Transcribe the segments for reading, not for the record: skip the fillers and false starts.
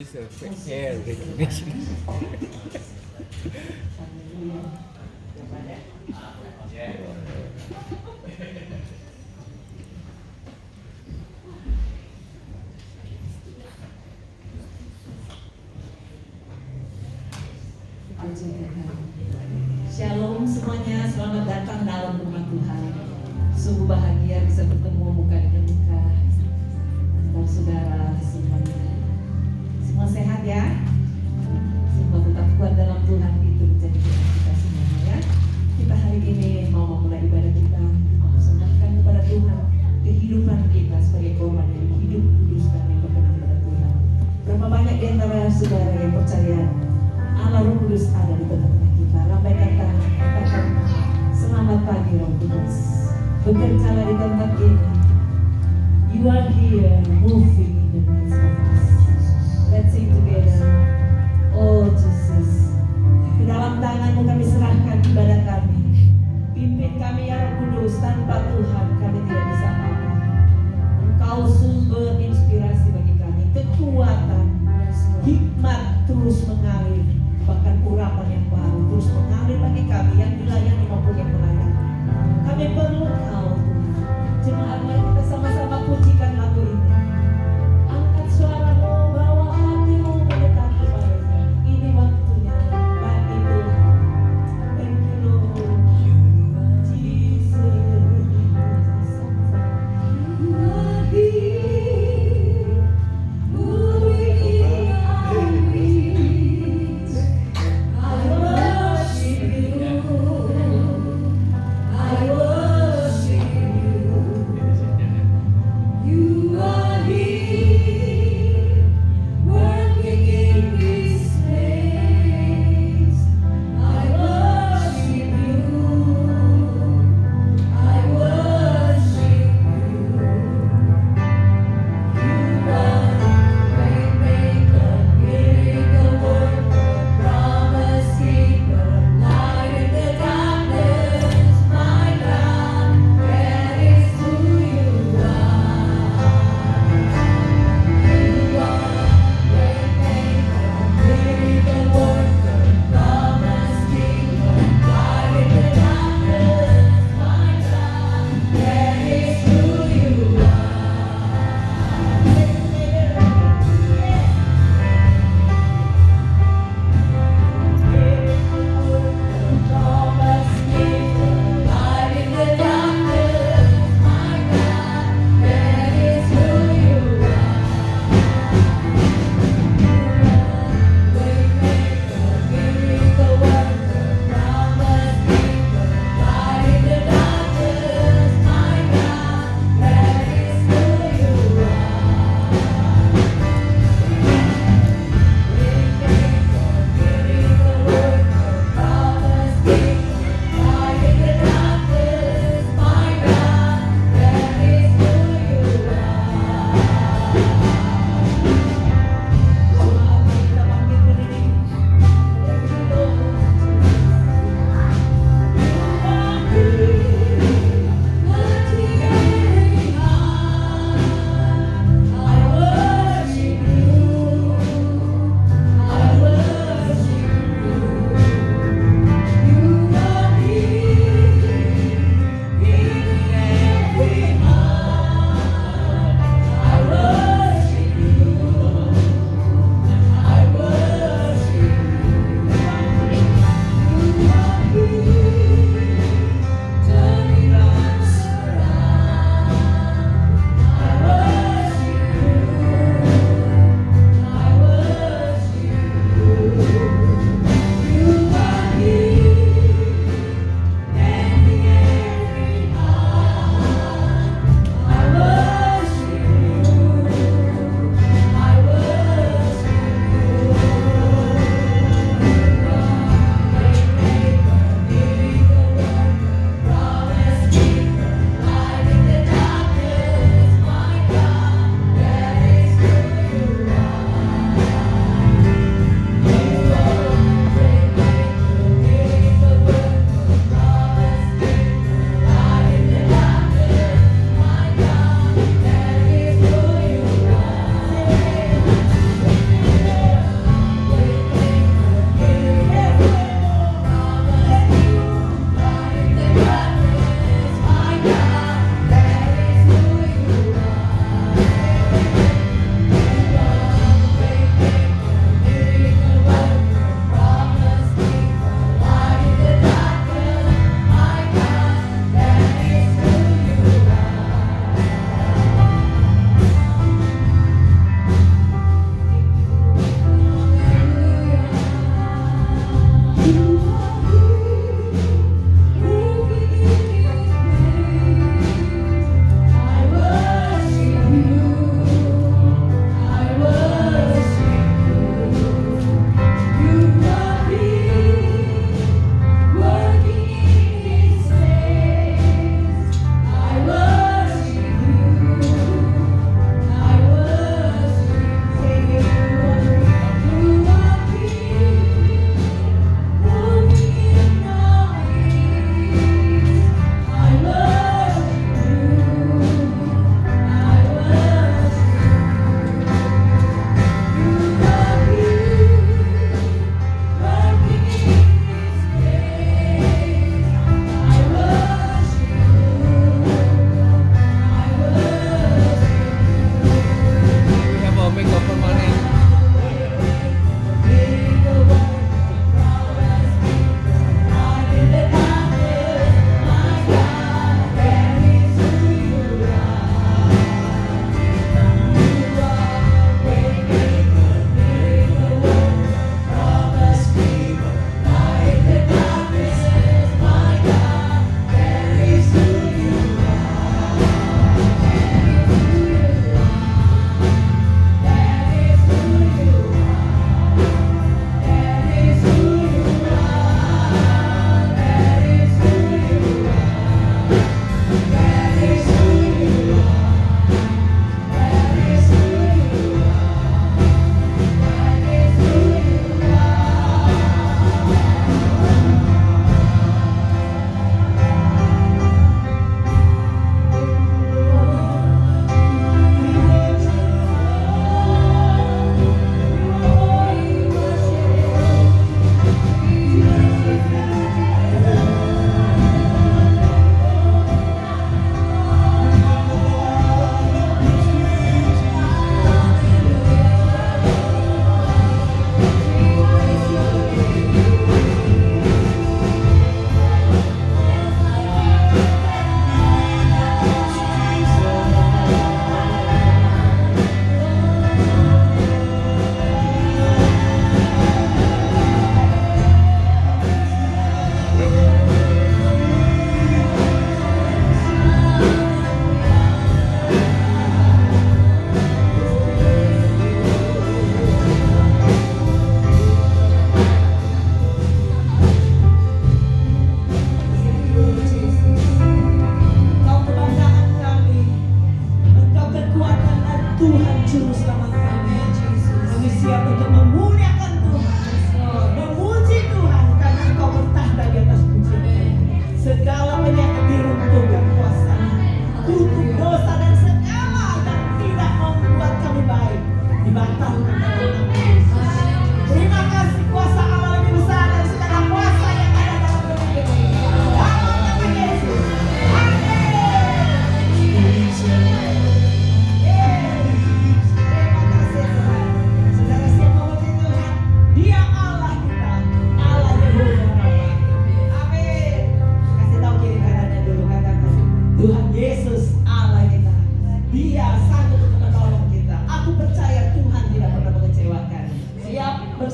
It's a fair recognition. Shalom semuanya, selamat datang dalam rumah Tuhan. Sungguh bahagia bisa bertemu muka dengan muka antar saudara semuanya. Semua sehat ya? Semua tetap kuat dalam Tuhan, itu menjadi doa kita semuanya ya. Kita hari ini mau memulai ibadah kita, mempersembahkan kepada Tuhan kehidupan kita sebagai korban yang hidup kudus dan yang berkenan kepada Tuhan. Berapa banyak di antara saudara yang percaya Allah Roh Kudus ada di tengah-tengah kita? Lambaikan tangan, katakan selamat pagi Roh Kudus, bekerjalah di tempat ini. You are here moving in the midst of us. Let's sing together. Oh Jesus, ke dalam tangan-Mu kami serahkan ibadah kami. Pimpin kami ya Roh Kudus, tanpa Tuhan kami tidak bisa apa-apa. Engkau sumber inspirasi bagi kami, kekuatan, hikmat terus mengalir, bahkan urapan yang baru terus mengalir bagi kami yang dilayani maupun yang melayani. Kami perlu Engkau Tuhan. Jemaat, mari kita sama-sama pujikan lagu ini. Angkat suaramu, bawa hatimu mendekat kepada-Nya. Ini waktunya bagi Tuhan. Thank you Lord Jesus. You are here, moving in our midst. I worship you. I worship you.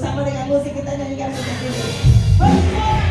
bersama dengan musik kita nyanyikan sejak ini. Bersorak.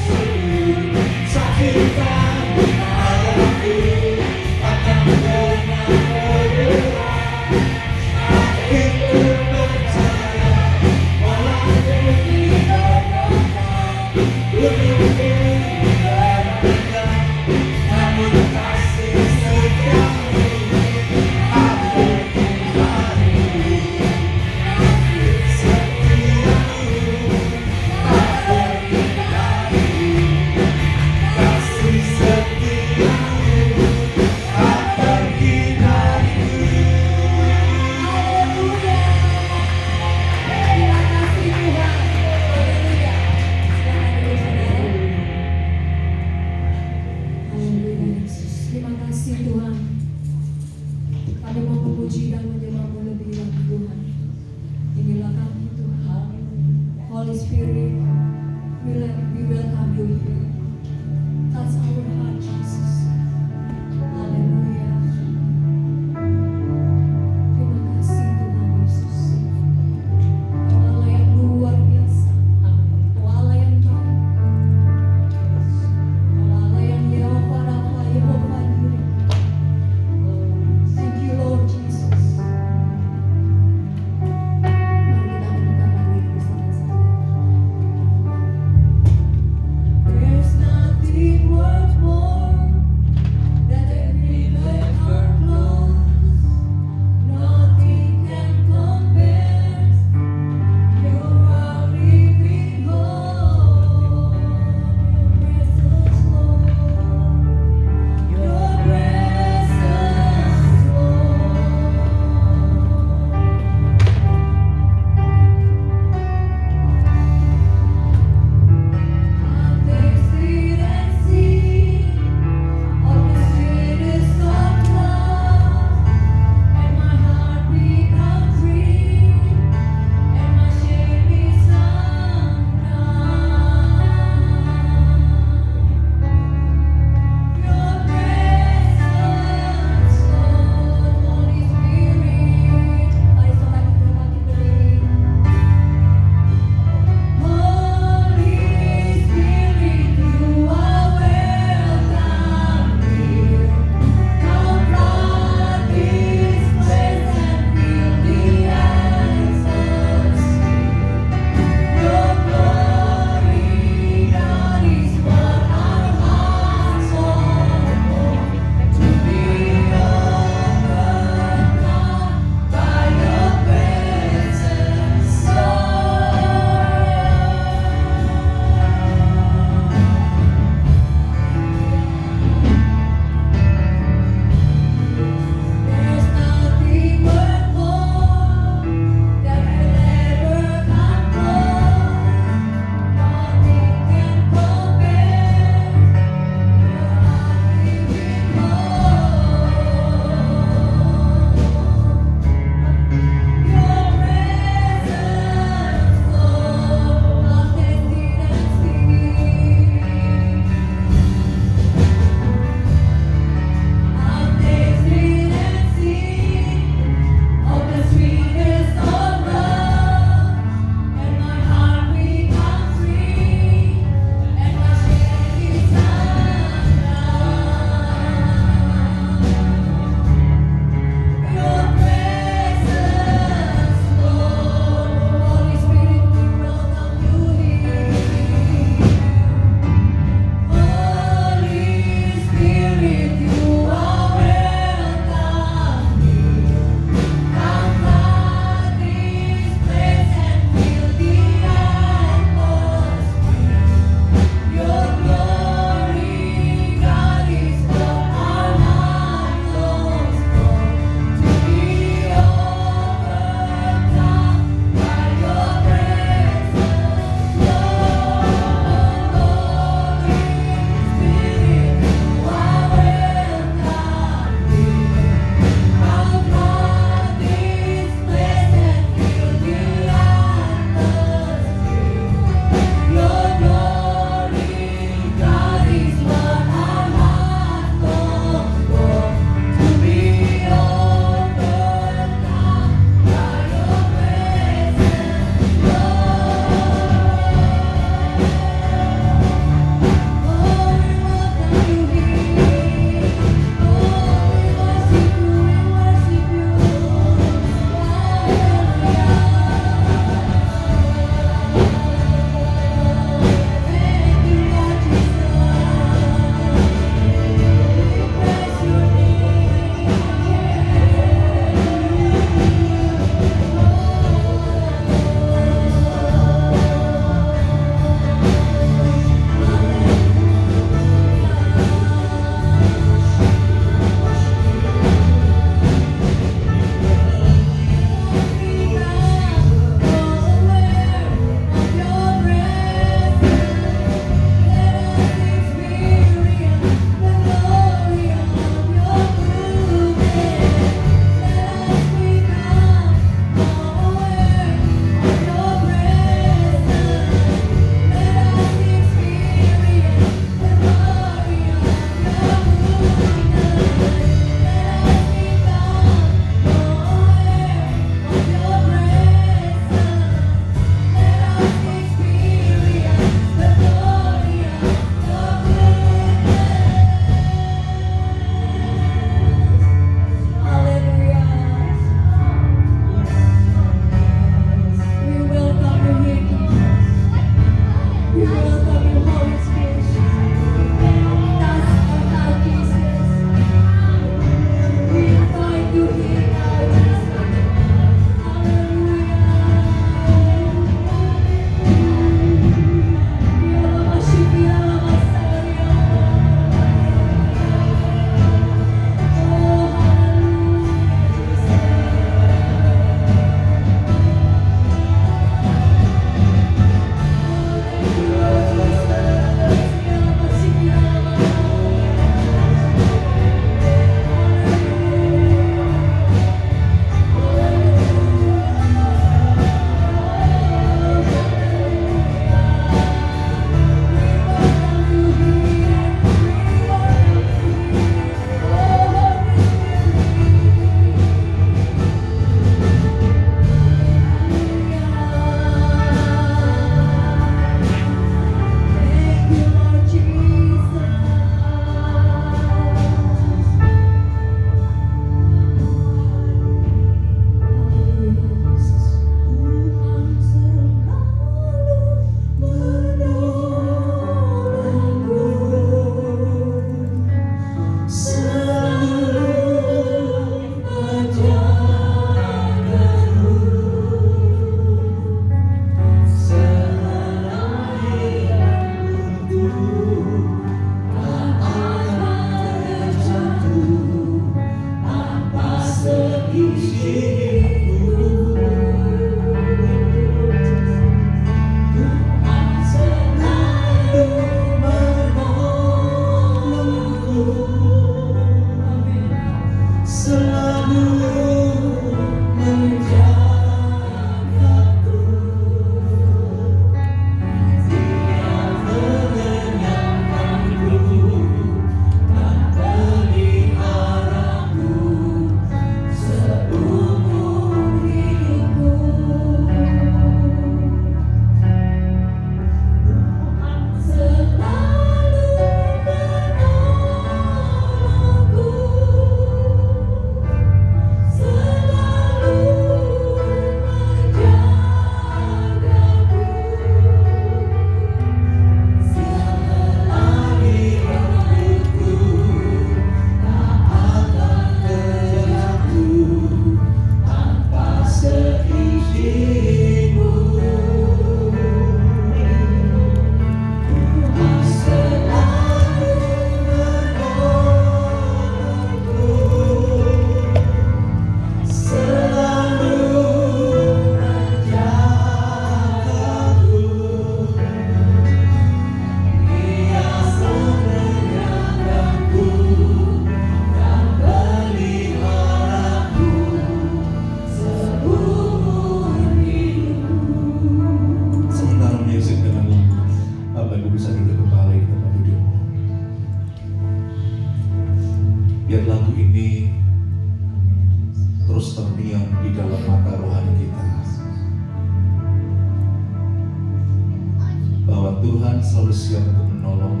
Tuhan selalu siap untuk menolong.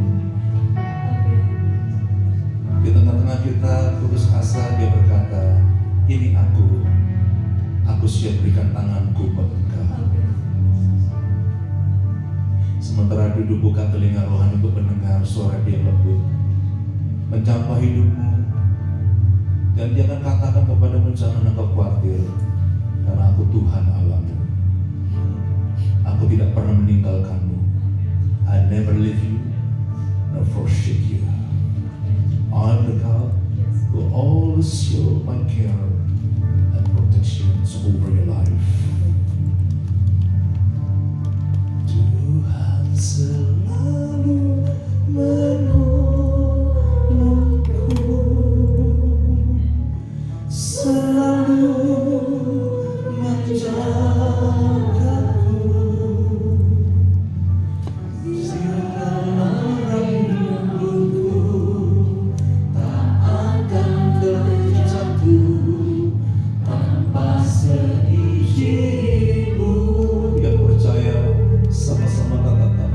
Di tengah-tengah kita putus asa, dia berkata, ini aku siap berikan tanganku buat engkau. Sementara duduk buka telinga rohani untuk mendengar suara dia lembut, mencapai hidupmu, dan dia akan katakan kepadamu, jangan engkau khawatir, karena aku Tuhan Allahmu. Aku tidak pernah meninggalkanmu. I never leave you nor forsake you. I'm the God who always show my care and protections over your life. Tuhan selalu menolongku, selalu menjagaku. Segala rambutku tak akan terjatuh tanpa seizinku. Yang percaya sama-sama katakan,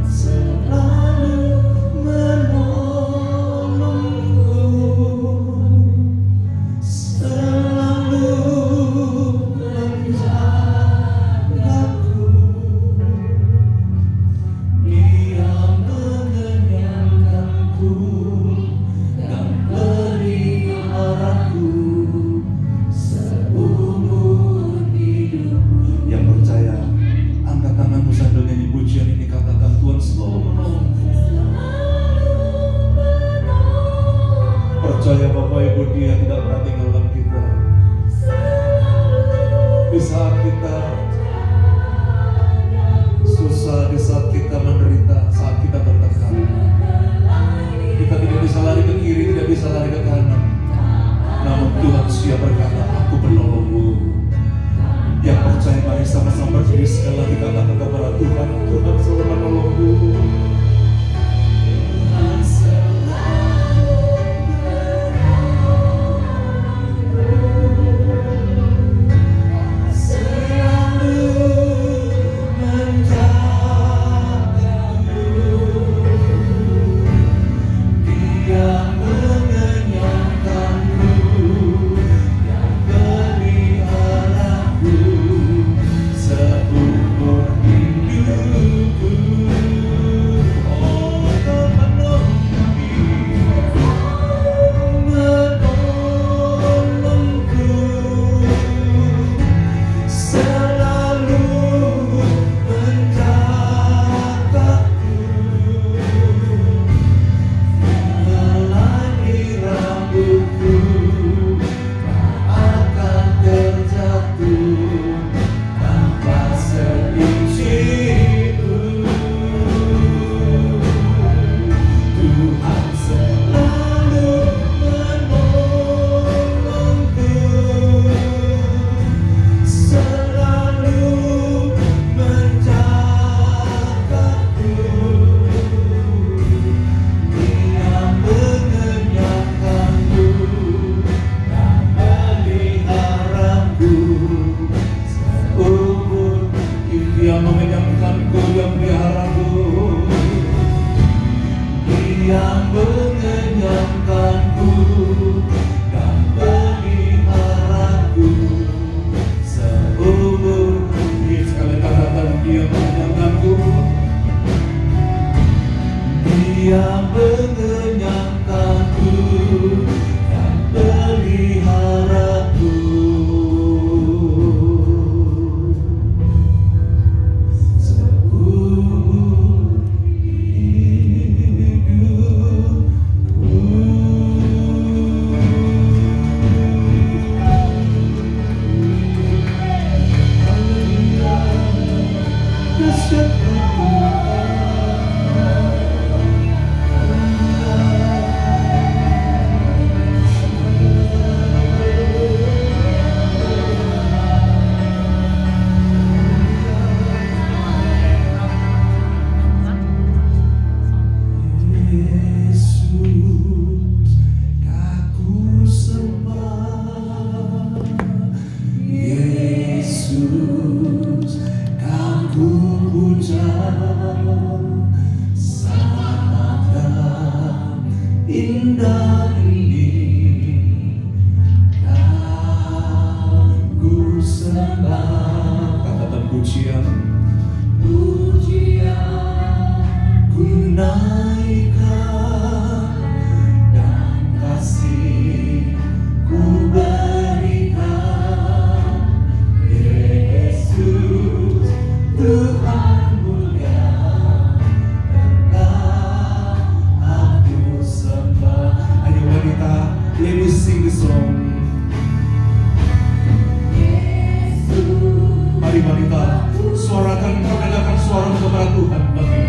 selalu menolongku, selalu menjagaku. Dia mengenyangkanku dan peliharaku seumur hidupku. Yang percaya, angkat tanganmu sambil nyanyi pujian ini, katakan, Tuhan selalu menolongku. Percaya Bapak Ibu, dia tidak pernah tinggalkan kita. Di saat kita susah, di saat kita menderita, saat kita tertekan, kita tidak bisa lari ke kiri, tidak bisa lari ke kanan. Namun Tuhan siap berkata, aku penolongmu. Yang percaya, mari sama-sama berdiri sekali lagi, katakan kepada Tuhan, Tuhan selalu menolongku. Tuhan selalu menolongku. sembah. Katakan pujian ku naikkan dan kasih ku berikan. Yesus Tuhan mulia, Engkau aku sembah. Ayo wanita, let me sing this song. Mari wanita, suarakan, perkenalkan suara kepada Tuhan bagi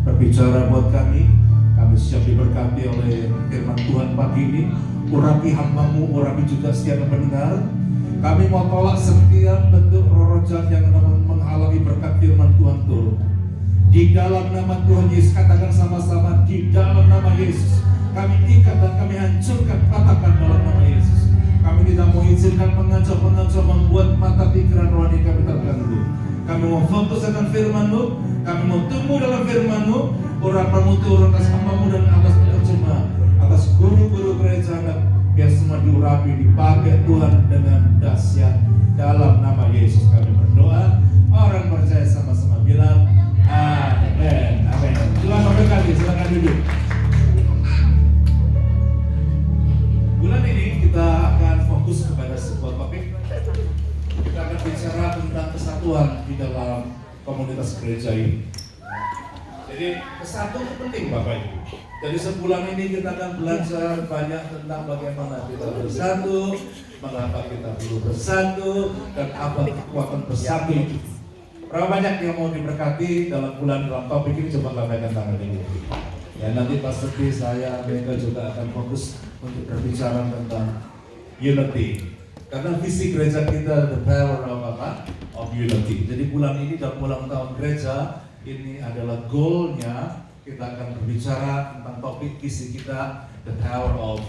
berbicara buat kami siap diberkati oleh firman Tuhan pagi ini. Urapi hamba-Mu, urapi juga setiap pendengar. Kami mau tolak setiap bentuk roh jahat yang menghalangi berkat firman Tuhan turun. Di dalam nama Tuhan Yesus, katakan sama-sama, di dalam nama Yesus kami ikat dan kami hancurkan, katakan dalam nama Yesus. Kami tidak mau izinkan pengacau-pengacau membuat mata pikiran rohani kami terganggu. Kami mau fokus akan firman-Mu, kami mau tumbuh dalam firman-Mu. Urapanmu turun atas hamba-Mu dan atas penerjemah, atas guru-guru gereja, biar semua diurapi, dipakai Tuhan dengan dahsyat. Dalam nama Yesus kami berdoa. Orang percaya sama-sama bilang amin, amin. Silakan berkati, silakan duduk. Bulan ini kita akan fokus kepada sebuah topik. Kita akan bicara tentang kesatuan di dalam komunitas gereja ini. Jadi kesatuan itu penting Bapak Ibu. Jadi sebulan ini kita akan belajar banyak tentang bagaimana kita bersatu, mengapa kita perlu bersatu, dan apa kekuatan bersatu itu. Berapa banyak yang mau diberkati dalam topik ini? Coba lambaikan tangan ini. Ya, nanti Pak Sepi, saya, mereka juga akan fokus untuk berbicara tentang unity. Karena visi gereja kita the power of unity. Jadi bulan ini dalam ulang tahun gereja ini adalah goalnya, kita akan berbicara tentang topik visi kita the power of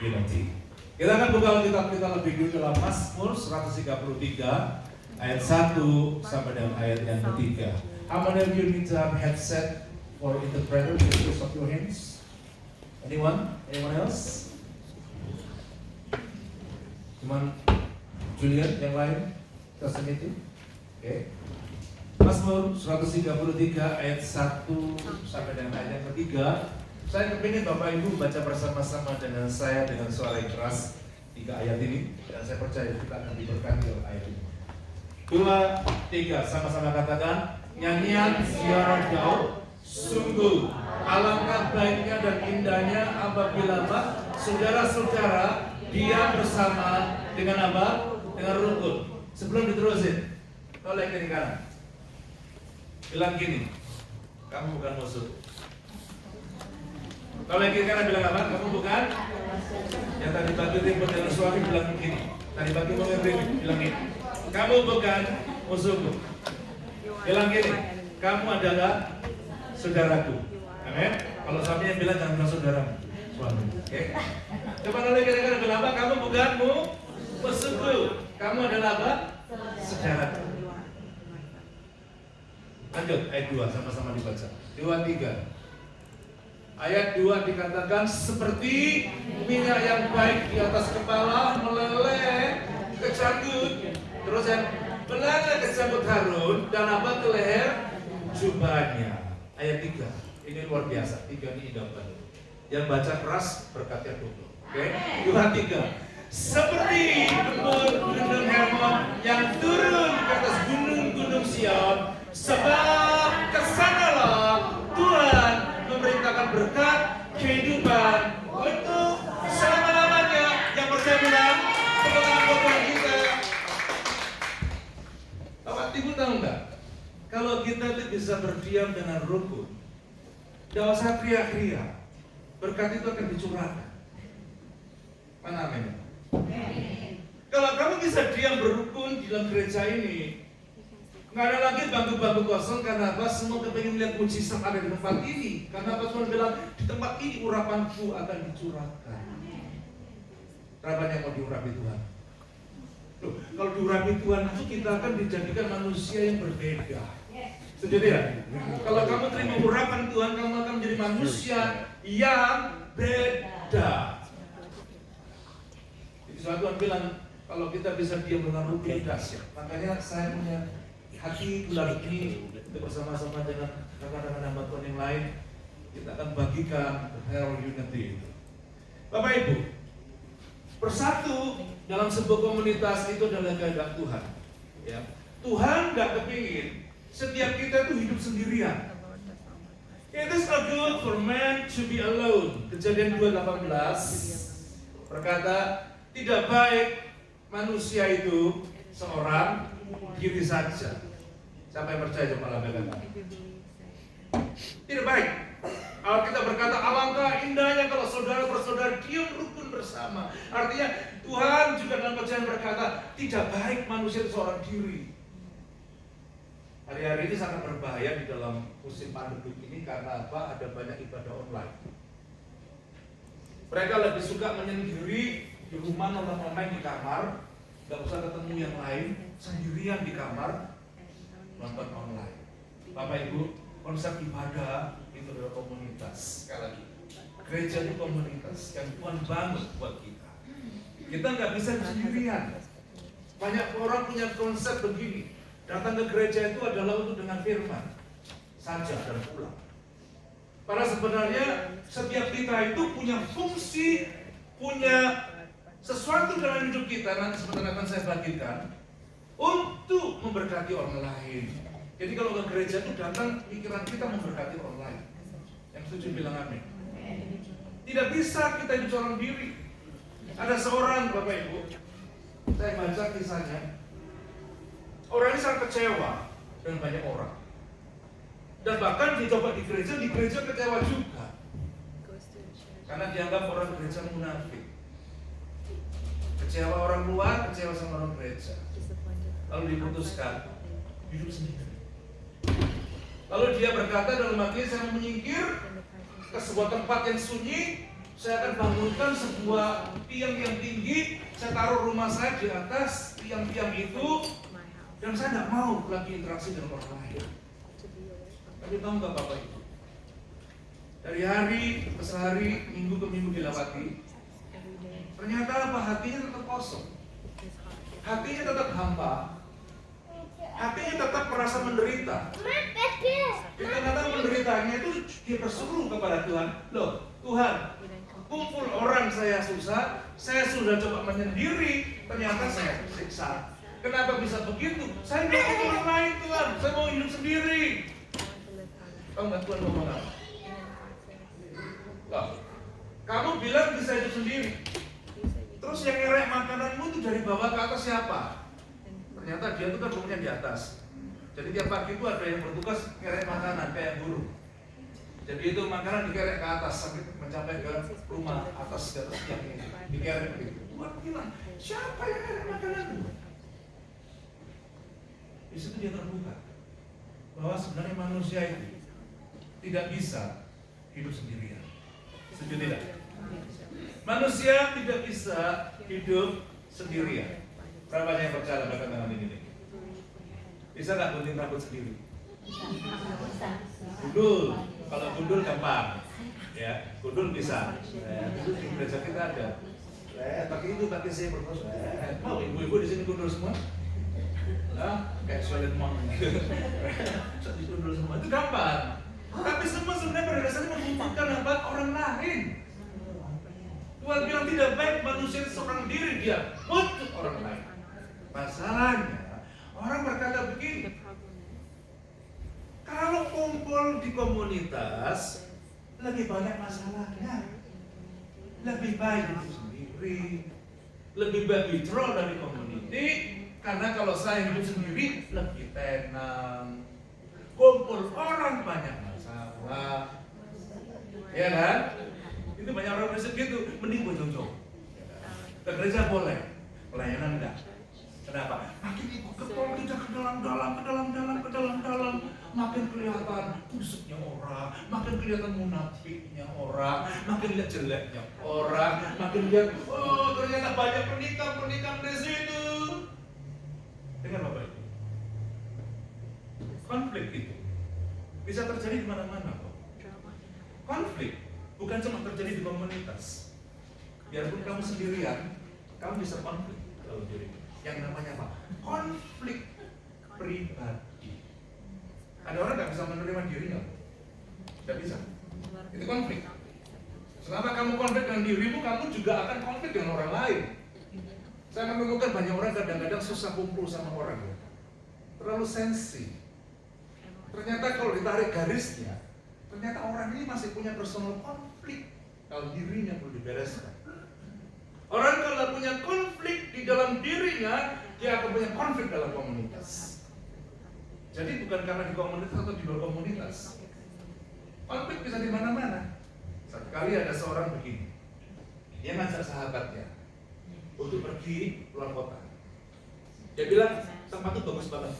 unity. Kita akan buka kitab kita lebih dulu dalam Mazmur 133 ayat 1 sampai dengan ayat yang ketiga. How many of you need to have headset or interpreter? Please raise up your hands. Anyone? Anyone else? Cuman Julian, yang lain? Kita itu? Oke. Mazmur 133 ayat 1 sampai dengan ayat yang ketiga. Saya kepingin Bapak Ibu baca bersama-sama dengan saya dengan suara yang keras 3 ayat ini, dan saya percaya kita akan diberkati oleh ayat ini. 2, 3, sama-sama katakan. Nyanyian ziarah jauh, sungguh alangkah baiknya dan indahnya apabila saudara-saudara diam bersama dengan apa? Dengan rukun. Sebelum diterusin, toleh kiri kanan. Bilang gini, kamu bukan musuh. Kalau yang kiri kanan bilang apa? Kamu bukan. Yang tadi pagi ribut dengan suami bilang gini. Tadi pagi mau ribut bilang gini. Kamu bukan musuhku. Bilang gini, kamu adalah saudaraku. Amin. Kalau suaminya bilang jangan bilang saudara, suami. Oke. Coba nanti kira-kira bilang apa? Kamu bukan musuhku. Kamu adalah apa? Saudaraku. Lanjut ayat 2 sama-sama dibaca. 2-3. Ayat 2 dikatakan seperti minyak yang baik di atas kepala meleleh ke janggut, terus yang meleleh ke janggut Harun dan apa ke leher jubahnya. Ayat 3 ini luar biasa. 3 ini indah banget. Yang baca keras berkatnya double. Oke, 2-3. Seperti gunung Hermon yang turun ke atas gunung-gunung Sion, sebab kesanalah Tuhan memerintahkan berkat kehidupan untuk selama-lamanya. Yang percaya bilang pegangan kita. Bapak Ibu tahu nggak? Kalau kita itu bisa berdiam dengan rukun, tidak usah teriak-teriak, berkat itu akan dicurahkan. Mana amin? Kalau kamu bisa diam berrukun di dalam gereja ini, nggak ada lagi bangku-bangku kosong. Karena apa? Semua kepingin lihat mujizat ada di tempat ini. Karena apa? Tuhan bilang di tempat ini urapanku akan dicurahkan. Berapa yang mau diurapi Tuhan? Loh, kalau diurapi Tuhan itu kita akan dijadikan manusia yang berbeda. Setuju ya? Kalau kamu terima urapan Tuhan, kamu akan menjadi manusia yang beda. Jadi Tuhan bilang kalau kita bisa diam dengan rukun dahsyat. Makanya saya punya hati bulan ini untuk bersama-sama dengan rekan-rekan hamba Tuhan yang lain, kita akan bagikan Herald Unity itu. Bapak Ibu, bersatu dalam sebuah komunitas itu adalah kehendak Tuhan. Ya. Tuhan nggak kepingin setiap kita itu hidup sendirian. It is not good for man to be alone. Kejadian 2:18 berkata, tidak baik manusia itu seorang diri saja. Siapa yang percaya coba lakukan? Tidak baik. Alkitab berkata alangkah indahnya kalau saudara bersaudara diam rukun bersama. Artinya Tuhan juga dalam perjanjian berkata tidak baik manusia itu seorang diri. Hari-hari ini sangat berbahaya di dalam musim pandemi ini karena apa? Ada banyak ibadah online. Mereka lebih suka menyendiri di rumah, nonton online di kamar, nggak usah ketemu yang lain, sendirian di kamar nonton online. Bapak Ibu, konsep ibadah itu adalah komunitas. Sekali lagi, gereja itu komunitas yang Tuhan bangun buat kita. Kita nggak bisa sendirian. Banyak orang punya konsep begini, datang ke gereja itu adalah untuk dengan firman saja dan pulang. Padahal sebenarnya setiap kita itu punya fungsi, punya sesuatu dalam hidup kita, nanti sebentar akan saya bagikan, untuk memberkati orang lain. Jadi kalau ke gereja itu datang pikiran kita memberkati orang lain. Yang setuju bilang amin. Tidak bisa kita hidup seorang diri. Ada seorang Bapak Ibu, saya baca kisahnya. Orang ini sangat kecewa dengan banyak orang. Dan bahkan dicoba di gereja kecewa juga. Karena dianggap orang gereja munafik. Kecewa orang luar, kecewa sama orang gereja. Lalu diputuskan hidup sendiri. Lalu dia berkata dalam hati, saya menyingkir ke sebuah tempat yang sunyi. Saya akan bangunkan sebuah tiang yang tinggi. Saya taruh rumah saya di atas tiang-tiang itu. Dan saya tidak mau lagi interaksi dengan orang lain. Tapi tahu nggak Bapak Ibu? Dari hari ke hari, minggu ke minggu dilewati, ternyata apa? Hatinya tetap kosong. Hatinya tetap hampa. Hatinya tetap merasa menderita. Di tengah-tengah menderitanya itu dia berseru kepada Tuhan. Loh, Tuhan, kumpul orang saya susah, saya sudah coba menyendiri, ternyata saya tersiksa. Kenapa bisa begitu? Saya nggak mau orang lain Tuhan, saya mau hidup sendiri. Tahu nggak Tuhan ngomong apa? Loh, kamu bilang bisa hidup sendiri. Terus yang ngerek makananmu itu dari bawah ke atas siapa? Ternyata dia itu kan rumahnya di atas. Jadi tiap pagi itu ada yang bertugas ngerek makanan kayak guru. Jadi itu makanan dikerek ke atas sampai mencapai ke rumah atas ke atas yang ini dikerek begitu. Tuhan bilang, siapa yang ngerek makanan? Di situ dia terbuka bahwa sebenarnya manusia itu tidak bisa hidup sendirian. Setuju tidak? Manusia tidak bisa hidup sendirian. Berapa yang percaya bahkan dengan ini? Bisa nggak gunting rambut sendiri? Gundul, kalau gundul gampang, ya gundul bisa. Gundul di gereja kita ada. Pakai itu, pakai zipper terus. Mau ibu-ibu di sini gundul semua? Kayak solid mom. Gundul semua itu gampang. Tapi semua sebenarnya pada dasarnya membutuhkan apa? Orang lain. Tuhan bilang tidak baik manusia seorang diri, dia butuh orang lain. Masalahnya, orang berkata begini, kalau kumpul di komunitas, lebih banyak masalahnya. Lebih baik hidup sendiri, lebih baik withdraw dari community, karena kalau saya hidup sendiri, lebih tenang. Kumpul orang banyak masalah, ya kan? Itu banyak orang prinsip gitu, mending gue jauh-jauh. Ke gereja boleh, pelayanan enggak. Kenapa? Makin ikut ketol kita ke dalam, makin kelihatan busuknya orang, makin kelihatan munafiknya orang, makin lihat jeleknya orang, makin lihat, oh ternyata banyak pernikahan di situ. Dengar Bapak Ibu, konflik itu bisa terjadi di mana-mana kok. Konflik bukan cuma terjadi di komunitas. Biarpun kamu sendirian, kamu bisa konflik dalam dirimu. Yang namanya apa? Konflik pribadi. Ada orang nggak bisa menerima dirinya, nggak bisa. Itu konflik. Selama kamu konflik dengan dirimu, kamu juga akan konflik dengan orang lain. Saya menemukan banyak orang kadang-kadang susah kumpul sama orang, terlalu sensi. Ternyata kalau ditarik garisnya, ternyata orang ini masih punya personal konflik kalau dirinya perlu dibereskan. Orang kalau punya konflik di dalam dirinya, dia akan punya konflik dalam komunitas. Jadi bukan karena di komunitas atau di luar komunitas. Konflik bisa di mana-mana. Satu kali ada seorang begini, dia ngajak sahabatnya untuk pergi keluar kota. Dia bilang, tempat itu bagus banget.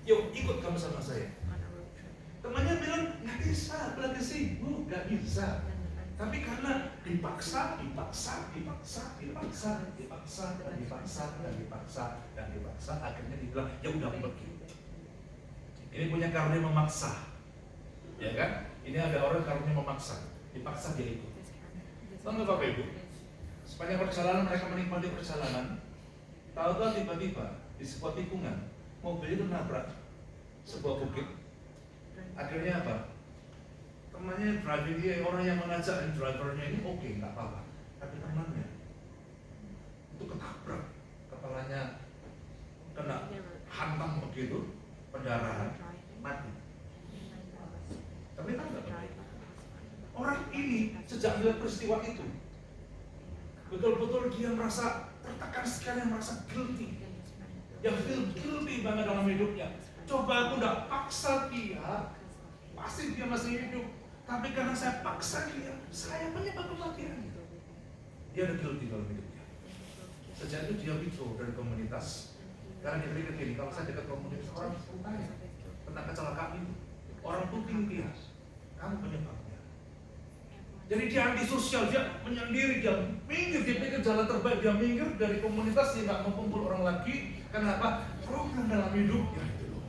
Yuk ikut kamu sama saya. Temannya bilang, nggak bisa, lagi sibuk, nggak bisa. Tapi karena dipaksa, akhirnya dia bilang, ya udah aku pergi. Ini punya karunia memaksa, ya kan? Ini ada orang karunia memaksa, dipaksa dia ikut. Tahu nggak Bapak Ibu? Sepanjang perjalanan mereka menikmati perjalanan, tahu-tahu tiba-tiba di sebuah tikungan mobil itu nabrak sebuah bukit. Akhirnya apa? Temannya driving dia, orang yang mengajak drivernya ini oke, nggak apa-apa. Tapi temannya itu ketabrak, kepalanya kena hantam begitu, pendarahan, mati. Tapi kan nggak begitu. Orang ini sejak melihat peristiwa itu, betul-betul dia merasa tertekan sekali, merasa guilty. Yang feel guilty banget dalam hidupnya. Coba aku nggak paksa dia, pasti dia masih hidup. Tapi karena saya paksa dia, saya penyebab kematian. Dia ada guilty dalam hidupnya. Sejak itu dia withdraw dari komunitas. Karena dia pikir gini, kalau saya dekat komunitas orang kaya, kena kecelakaan itu, orang puting dia, kamu penyebabnya. Jadi dia antisosial, dia menyendiri, dia minggir, dia pikir jalan terbaik, dia minggir dari komunitas, dia nggak mau kumpul orang lagi. Kenapa? Problem dalam hidupnya itu loh.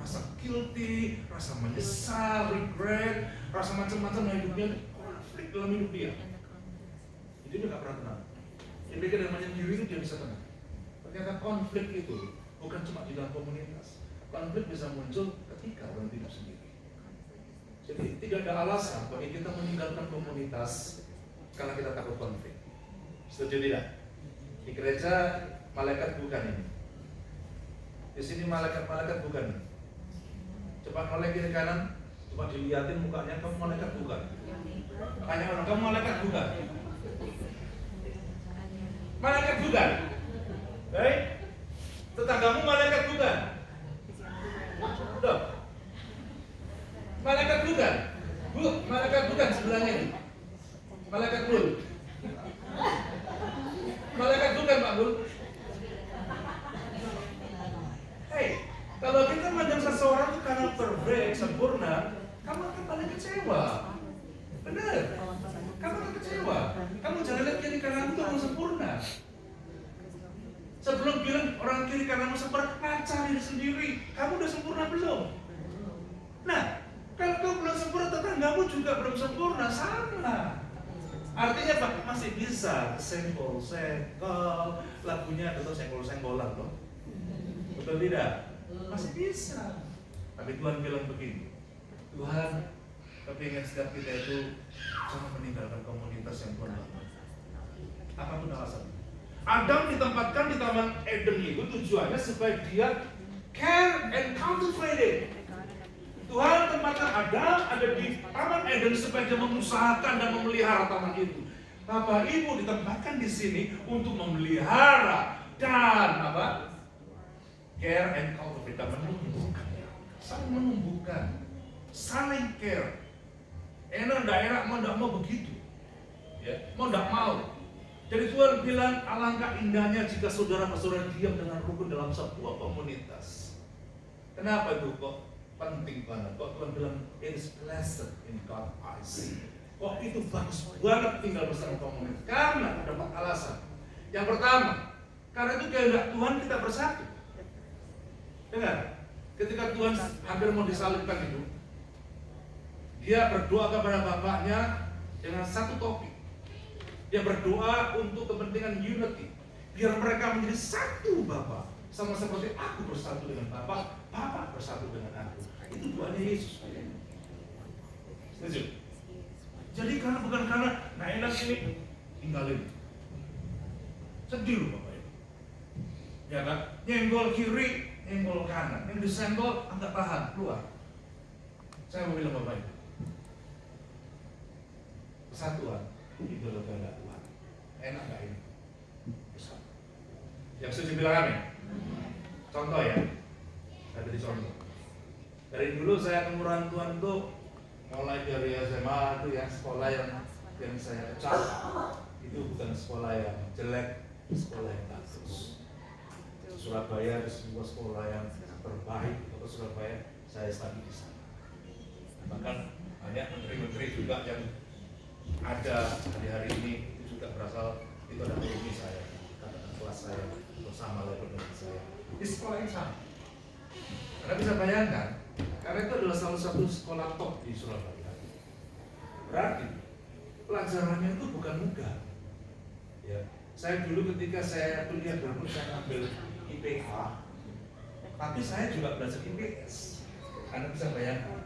Rasa guilty, rasa menyesal, regret, rasa macam-macam dalam hidupnya, konflik dalam hidup dia. Jadi dia nggak pernah tenang. Dia pikir dengan menyendiri itu dia bisa tenang. Ternyata konflik itu bukan cuma di dalam komunitas. Konflik bisa muncul ketika orang hidup sendiri. Jadi tidak ada alasan bagi kita meninggalkan komunitas karena kita takut konflik. Setuju tidak? Di gereja malaikat bukan ini. Di sini malaikat bukan ini. Coba noleh kiri kanan, coba dilihatin mukanya, kamu malaikat bukan? Tanya orang, kamu malaikat bukan? Malaikat bukan? Baik? Tetanggamu malaikat bukan? Loh. Malaikat bukan? Bu, malaikat bukan sebelahnya ini. Malaikat Bul. Malaikat bukan Pak Bul. Hei, Kalau kita mandang seseorang itu karena perfect, sempurna, kamu akan paling kecewa. Benar? Kamu akan kecewa. Kamu jangan lihat kiri kanan itu orang sempurna. Sebelum bilang orang kiri kanan sempurna, ngaca diri sendiri. Kamu udah sempurna belum? Nah, kalau kau belum sempurna, tetanggamu juga belum sempurna, sama. Artinya Pak, masih bisa senggol-senggol, lagunya atau senggol-senggolan loh. Betul tidak? Masih bisa. Tapi Tuhan bilang begini, Tuhan kepingin setiap kita itu jangan meninggalkan komunitas yang Tuhan bangun. Apapun alasannya. Adam ditempatkan di Taman Eden itu tujuannya supaya dia care and cultivate it. Tuhan tempatkan Adam ada di Taman Eden supaya dia mengusahakan dan memelihara taman itu. Bapak Ibu ditempatkan di sini untuk memelihara dan apa? Care and cultivate, dan menumbuhkan, saling menumbuhkan, saling care. Enak daerah mau tidak mau begitu, ya, mau tidak mau. Jadi Tuhan bilang alangkah indahnya jika saudara-saudara diam dengan rukun dalam sebuah komunitas. Kenapa itu kok penting banget? Kok Tuhan bilang it is blessed in God's eyes. Kok itu bagus banget tinggal bersama komunitas? Karena ada 4 alasan. Yang pertama, karena itu kehendak Tuhan kita bersatu. Dengar, ketika Tuhan hampir mau disalibkan itu, dia berdoa kepada Bapaknya dengan satu topik. Dia berdoa untuk kepentingan unity, biar mereka menjadi satu Bapa, sama seperti aku bersatu dengan Bapa, Bapa bersatu dengan aku. Itu doanya Yesus. Setuju? Jadi bukan karena nggak enak ini, tinggalin. Sedih loh Bapak Ibu. Ya kan? Nyenggol kiri, nyenggol kanan. Yang disenggol, angkat tahan, keluar. Saya mau bilang Bapak Ibu, persatuan itu loh kehendak Tuhan. Enak nggak ini? Bersatu. Yang setuju bilang amin. Contoh ya, saya beri contoh. Dari dulu saya kemurahan Tuhan tuh mulai dari SMA itu yang sekolah yang saya kecap itu bukan sekolah yang jelek, sekolah yang bagus. Surabaya itu sebuah sekolah yang terbaik. Untuk Surabaya saya studi di sana. Bahkan banyak menteri-menteri juga yang ada hari-hari ini itu juga berasal itu ada alumni saya, katakan kelas saya bersama level dengan saya di sekolah yang sama. Anda bisa bayangkan, karena itu adalah salah satu sekolah top di Surabaya. Berarti pelajarannya itu bukan mudah. Ya, saya dulu ketika saya kuliah dulu saya ambil IPA, tapi saya juga belajar IPS. Anda bisa bayangkan.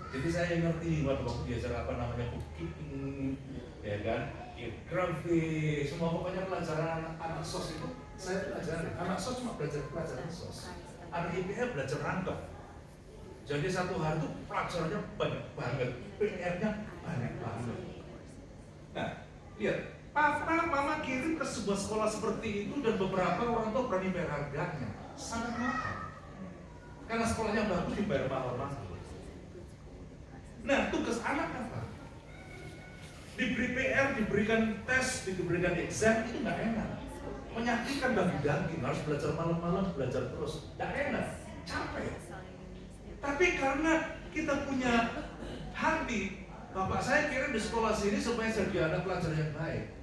Jadi saya ngerti waktu belajar apa namanya bookkeeping, ya kan, geografi, semua pokoknya pelajaran anak sos itu saya pelajari. Anak sos cuma belajar pelajaran sos. Anak IPA belajar rangkap. Jadi satu hari itu pelajarannya banyak banget, PR-nya banyak banget. Nah, lihat, papa, mama kirim ke sebuah sekolah seperti itu dan beberapa orang tua berani bayar harganya, sangat mahal. Karena sekolahnya bagus dibayar mahal-mahal. Nah, tugas anak apa? Diberi PR, diberikan tes, diberikan exam, itu nggak enak. Menyakitkan bagi daging, harus belajar malam-malam, belajar terus. Nggak enak, capek. Tapi karena kita punya hati, bapak saya kirim di sekolah sini supaya jadi anak pelajar yang baik.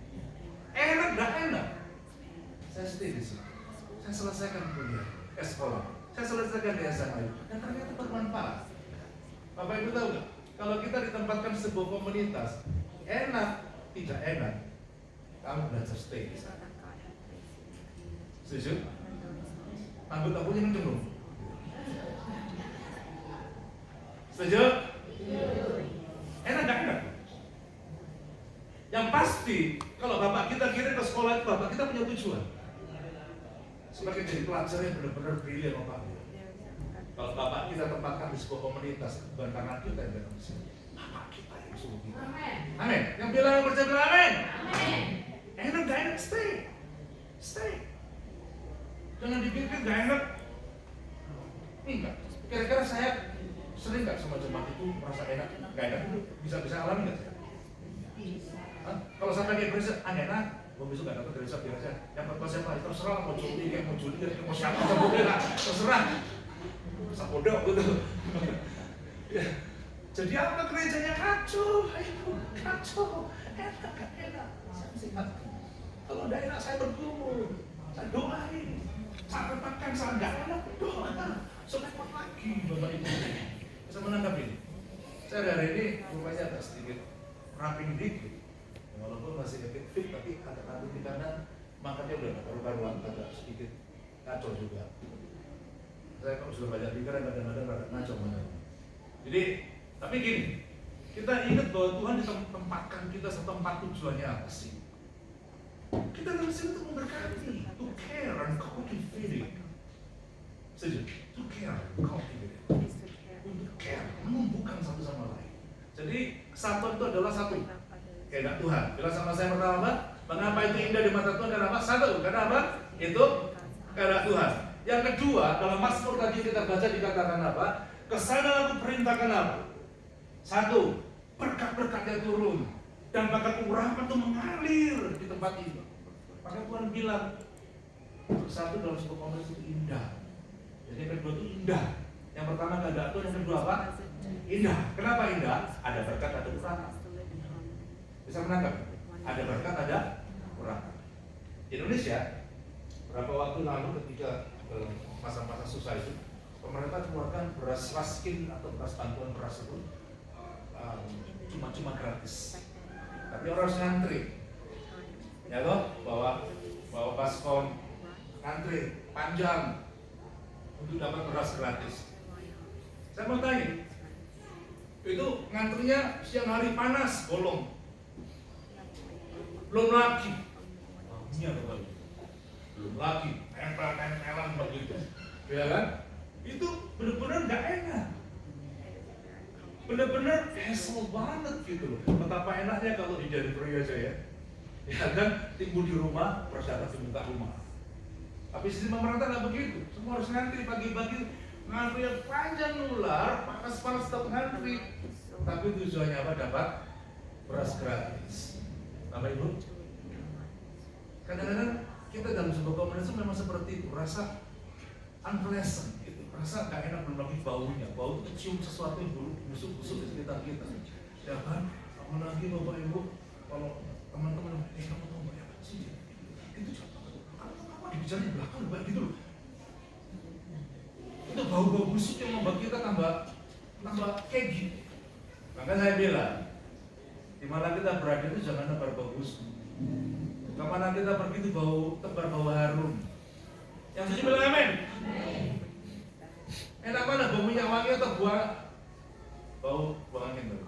Enak, nggak enak. Saya stay di sini. Saya selesaikan kuliah, sekolah. Saya selesaikan di SMA. Dan ternyata bermanfaat. Bapak Ibu tahu nggak? Kalau kita ditempatkan di sebuah komunitas, enak, tidak enak, kamu belajar stay di sana. Setuju? Anggota punya kenceng dong. Setuju? Enak gak enak? Yang pasti, kalau bapak kita kirim ke sekolah itu, bapak kita punya tujuan. Supaya jadi pelajar yang benar-benar brilian, bapak. Kalau bapak kita tempatkan di sebuah komunitas, bukan karena kita yang datang di sini, bapak kita yang suruh kita. Amin. Yang bilang yang percaya bilang amin. Amin. Enak gak enak, stay. Jangan dipikir gak enak. Enggak. Kira-kira saya sering gak sama jemaat itu merasa enak, gak enak itu bisa alami gak? Kalau sampai kayak berisa, enak. Gue besok gak dapat dari biasa. Yang pertama siapa? Terserah mau juli, kayak mau siapa, terserah. sapodok gitu. Ya. Jadi apa gerejanya kacau, ayo kacau, enak. Saya mesti ingatkan. Kalau tidak enak saya bergumul, saya doain. Saya katakan saya tidak enak, doa. Selepas lagi Bapak Ibu. Bisa menangkap ini. Saya hari ini rupanya agak sedikit ramping dikit. Walaupun masih fit tapi agak ramping di kanan, makanya udah karu-karuan, agak sedikit kacau juga. Saya kalau sudah banyak pikiran kadang-kadang agak ngaco mana. Jadi, tapi gini, kita ingat bahwa Tuhan ditempatkan kita setempat tujuannya apa sih? Kita dalam sini untuk memberkati, to care and cultivate. Setuju? To care and cultivate. Untuk care, menumbuhkan satu sama lain. Jadi, kesatuan itu adalah satu. Kehendak Tuhan. Bilang sama saya pertama apa? Mengapa itu indah di mata Tuhan? Karena apa? Satu. Karena apa? Itu kehendak Tuhan. Yang kedua, dalam Mazmur tadi kita baca dikatakan apa? Kesana aku perintahkan apa? Satu, berkat-berkatnya turun dan bakat urapan itu mengalir di tempat ini. Maka Tuhan bilang, satu dalam sebuah komunitas itu indah. Jadi yang kedua itu indah. Yang pertama kehendak Tuhan, yang kedua apa? Indah. Kenapa indah? Ada berkat, ada urapan. Bisa menangkap? Ada berkat, ada urapan. Indonesia, berapa waktu lalu ketika masa-masa susah itu, pemerintah keluarkan beras raskin atau beras bantuan beras itu cuma gratis. Tapi orang harus ngantri, ya toh, bawa baskom, ngantri panjang untuk dapat beras gratis. Saya mau tanya, itu ngantrinya siang hari panas, bolong, belum lagi, belum lagi tempel-tempelan begitu, ya kan? Itu benar-benar nggak enak, benar-benar hassle banget gitu loh. Betapa enaknya kalau di delivery aja ya kan, timbul di rumah, berdapat di muka rumah. Tapi sistem pemerintah nggak begitu, semua harus ngantri pagi-pagi, ngantri yang panjang nular, panas-panas tetap ngantri. Tapi tujuannya apa? Dapat beras gratis. Bapak Ibu, kadang-kadang kita dalam sebuah komunitas memang seperti itu, rasa unpleasant gitu, rasa gak enak, belum lagi baunya, bau itu cium sesuatu yang buruk, busuk-busuk di sekitar kita, ya kan? Apalagi Bapak Ibu, kalau teman-teman, kamu tahu Mbak apa sih? Itu apa dibicara di belakang Mbak gitu loh. Itu bau-bau busuk yang membuat kita tambah kegi. Maka saya bilang, di mana kita berada itu jangan tebar bau busuk. Kemana kita pergi itu tebar bau harum. Yang setuju bilang amin. Enak mana bau minyak wangi atau bau angin tuh?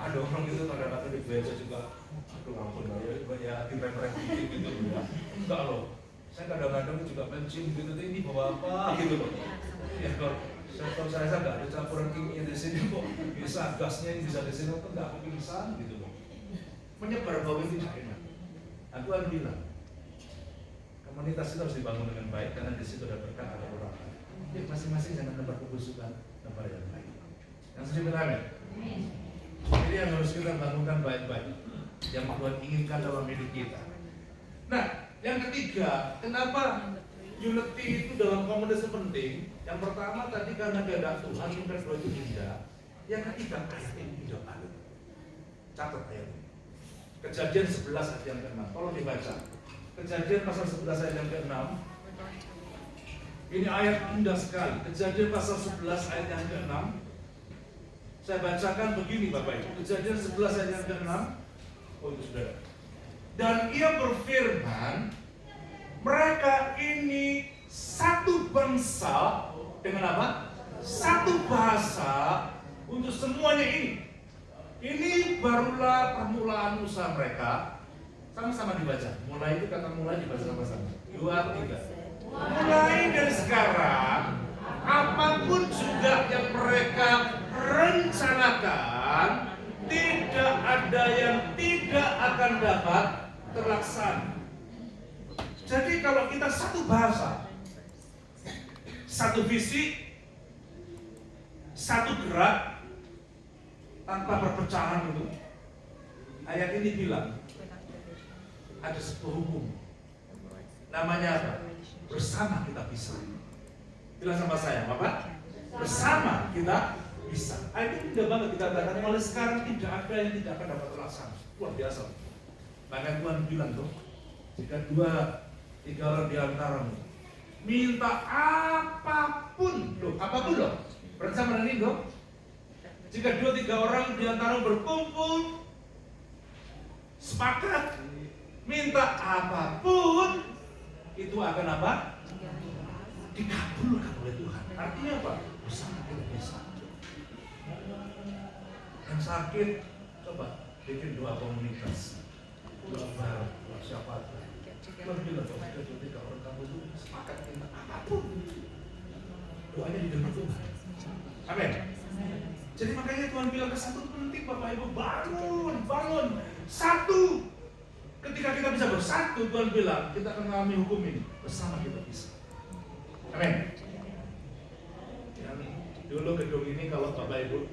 Ada orang gitu kadang-kadang di beca juga, aduh ampun ya direm-rem dikit gitu ya. Enggak loh, saya kadang-kadang juga mencium gitu, ini bawa apa gitu loh. Ya kalau saya nggak ada campuran kimia di sini kok bisa gasnya yang bisa di sini kok nggak kepingsan gitu loh. Menyebar bau itu tidak enak. Aku akan bilang, komunitas itu harus dibangun dengan baik karena di situ ada berkat, ada urapan. Jadi masing-masing jangan tebar kebusukan, tebar yang baik. Yang setuju amin. Jadi yang harus kita bangunkan baik-baik, yang Tuhan inginkan dalam hidup kita. Nah, yang ketiga, kenapa unity itu dalam komunitas penting? Yang pertama tadi karena kehendak Tuhan, yang kedua itu indah. Yang ketiga ayat ini indah banget. Catat ayat ini. Kejadian 11 ayat yang ke-6. Tolong dibaca. Kejadian pasal 11 ayat yang ke-6. Ini ayat indah sekali. Kejadian pasal 11 ayat yang ke-6. Saya bacakan begini Bapak Ibu. Kejadian 11 ayat yang ke-6. Oh itu sudah. Dan ia berfirman, mereka ini satu bangsa dengan apa? Satu bahasa untuk semuanya ini. Ini barulah permulaan usaha mereka. Sama-sama dibaca. Mulai itu kata mulai dibaca sama-sama. 2, 3. Mulai dari sekarang, apapun juga yang mereka rencanakan, tidak ada yang tidak akan dapat terlaksana. Jadi kalau kita satu bahasa, satu visi, satu gerak, tanpa perpecahan itu, ayat ini bilang ada sebuah hukum. Namanya apa? bersama kita bisa. Bilang sama saya, Bapak, bersama kita bisa. Itu indah banget dikatakan, mulai sekarang tidak ada yang tidak akan dapat terlaksana. Luar biasa. Bahkan Tuhan bilang tuh, jika 2-3 orang di antaramu minta apapun, apapun loh, bersama dengan ini loh. Jika 2-3 orang di antaramu berkumpul, sepakat, minta apapun, itu akan apa? Dikabulkan oleh Tuhan. Artinya apa? Bersama kita bisa. Yang sakit, coba bikin doa komunitas, doa bareng, doa syafaat. Tuhan bilang kalau 2-3 orang kamu itu sepakat minta apapun, doanya didengar Tuhan. Amin. Jadi makanya Tuhan bilang ke satu penting, Bapak Ibu, bangun, satu. Ketika kita bisa bersatu, Tuhan bilang kita akan mengalami hukum ini bersama kita bisa. Amin. Yang dulu gedung ini kalau Bapak Ibu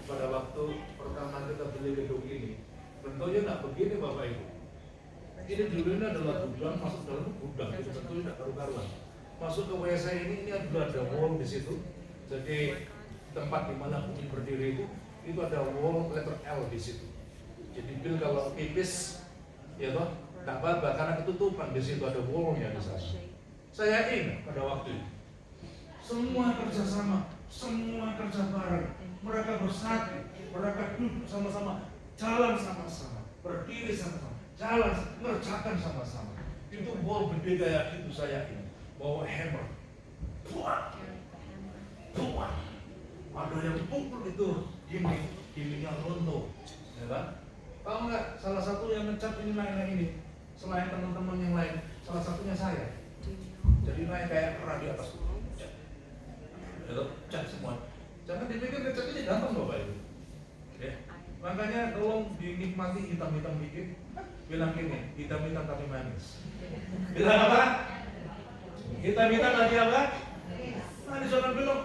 pada waktu pertama kita beli gedung ini, bentuknya nggak begini Bapak Ibu. Ini dulu ini adalah gudang, masuk dalam gudang, jadi bentuknya nggak karu-karuan. Masuk ke WC ini ada wall di situ. Jadi tempat di mana Bumi berdiri itu ada wall letter L di situ. Jadi Bill kalau pipis, ya toh, nggak apa-apa karena ketutupan di situ ada wallnya di sana. Saya ingat pada waktu itu, semua kerjasama, semua kerja bareng, mereka bersatu, mereka duduk sama-sama, jalan sama-sama, berdiri sama-sama, jalan, ngerjakan sama-sama. Itu wall gede kayak itu saya ingat, bawa hammer, buat. Ada yang pukul itu dindingnya runtuh, ya kan? Tahu nggak? Salah satu yang ngecat ini naik ini, selain teman-teman yang lain, salah satunya saya. Jadi naik kayak kerak di atas, cat semua. Jangan dipikir ngecat ini gampang Bapak Ibu. Ya. Makanya tolong dinikmati hitam-hitam dikit. Bilang gini, hitam-hitam tapi manis. Bilang apa? Hitam-hitam lagi apa? Manis orang bilang.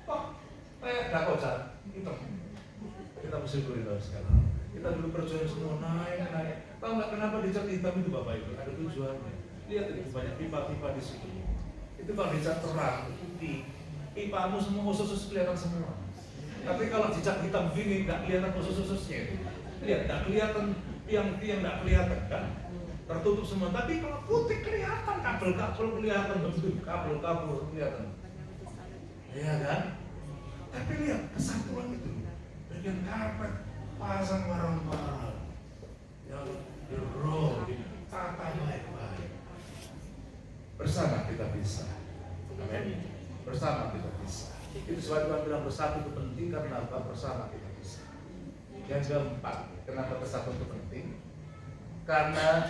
Kok kayak gak kocar, hitam. Kita bersyukur itu sekarang. Kita dulu perjuangan semua naik. Tahu nggak kenapa dicat hitam itu Bapak Ibu? Ada tujuannya. Lihat itu banyak pipa-pipa di situ. Itu kalau dicat terang, putih, pipamu semua usus-usus kelihatan semua. Tapi kalau dicat hitam begini nggak kelihatan usus-ususnya itu. Lihat, nggak kelihatan tiang-tiang, nggak kelihatan kan? Tertutup semua. Tapi kalau putih kelihatan, kabel-kabel kelihatan, kabel-kabel kelihatan. Iya kan? Tapi lihat kesatuan itu, bagian karpet, pasang barang-barang, yang di-roll, ditata baik-baik. Bersama kita bisa. Amin. Bersama kita bisa. Itu sebab Tuhan bilang bersatu itu penting karena apa? Bersama kita bisa. Yang keempat, kenapa bersatu itu penting? Karena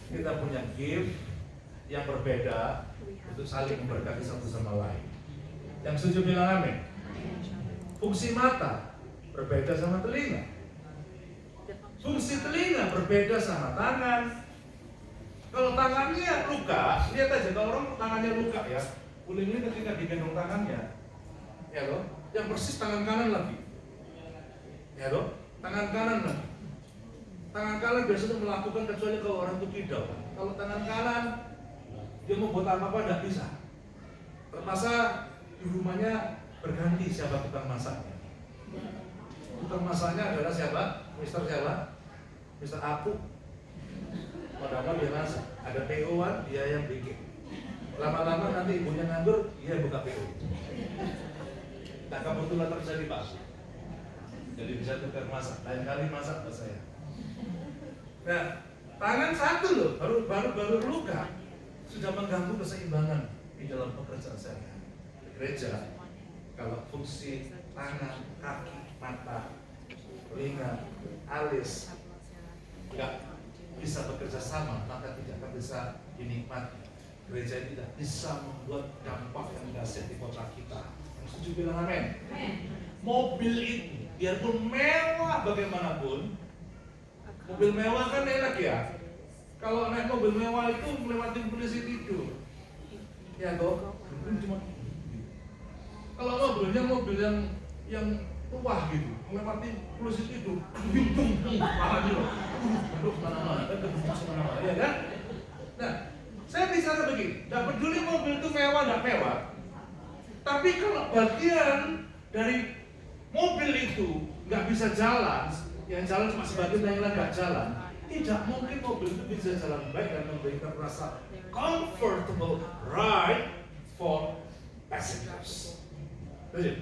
kita punya gift yang berbeda untuk saling memberkati satu sama lain. Yang setuju bilang amin. Fungsi mata berbeda sama telinga. Fungsi telinga berbeda sama tangan. Kalau tangannya luka, lihat aja kalau orang tangannya luka ya, ulingnya ketika digendong tangannya, ya loh, yang persis tangan kanan lagi, ya loh, tangan kanan lagi. Tangan kanan biasanya melakukan kecuali kalau orang itu kidal. Kalau tangan kanan dia mau buat apa tidak bisa. Terpaksa di rumahnya berganti siapa tukang masaknya. Tukang masaknya adalah siapa? Mister siapa? Mister Apu. Padahal dia masak. Ada PO-an, dia yang bikin. Lama-lama nanti ibunya nganggur, dia buka PO. Tak kebetulan terjadi Pak. Jadi bisa tukar masak. Lain kali masak ke saya. Nah, tangan satu loh, baru luka sudah mengganggu keseimbangan di dalam pekerjaan saya. Gereja, kalau fungsi tangan, kaki, mata, telinga, alis nggak bisa bekerja sama, maka tidak akan bisa dinikmati. Gereja tidak bisa membuat dampak yang dahsyat di kota kita. Yang setuju bilang amin. Mobil itu, biarpun mewah bagaimanapun, mobil mewah kan enak ya. Kalau naik mobil mewah itu melewati polisi tidur, ya toh. Cuma kalau mobilnya mobil yang tua gitu, melewati polisi tidur, malah gitu, duduk mana-mana, ya kan? Nah, saya misalnya begini, tidak peduli mobil itu mewah nggak mewah, tapi kalau bagian dari mobil itu nggak bisa jalan, yang jalan cuma sebagian yang lain nggak jalan, tidak mungkin mobil itu bisa jalan baik dan memberikan rasa comfortable ride for passengers. Betul?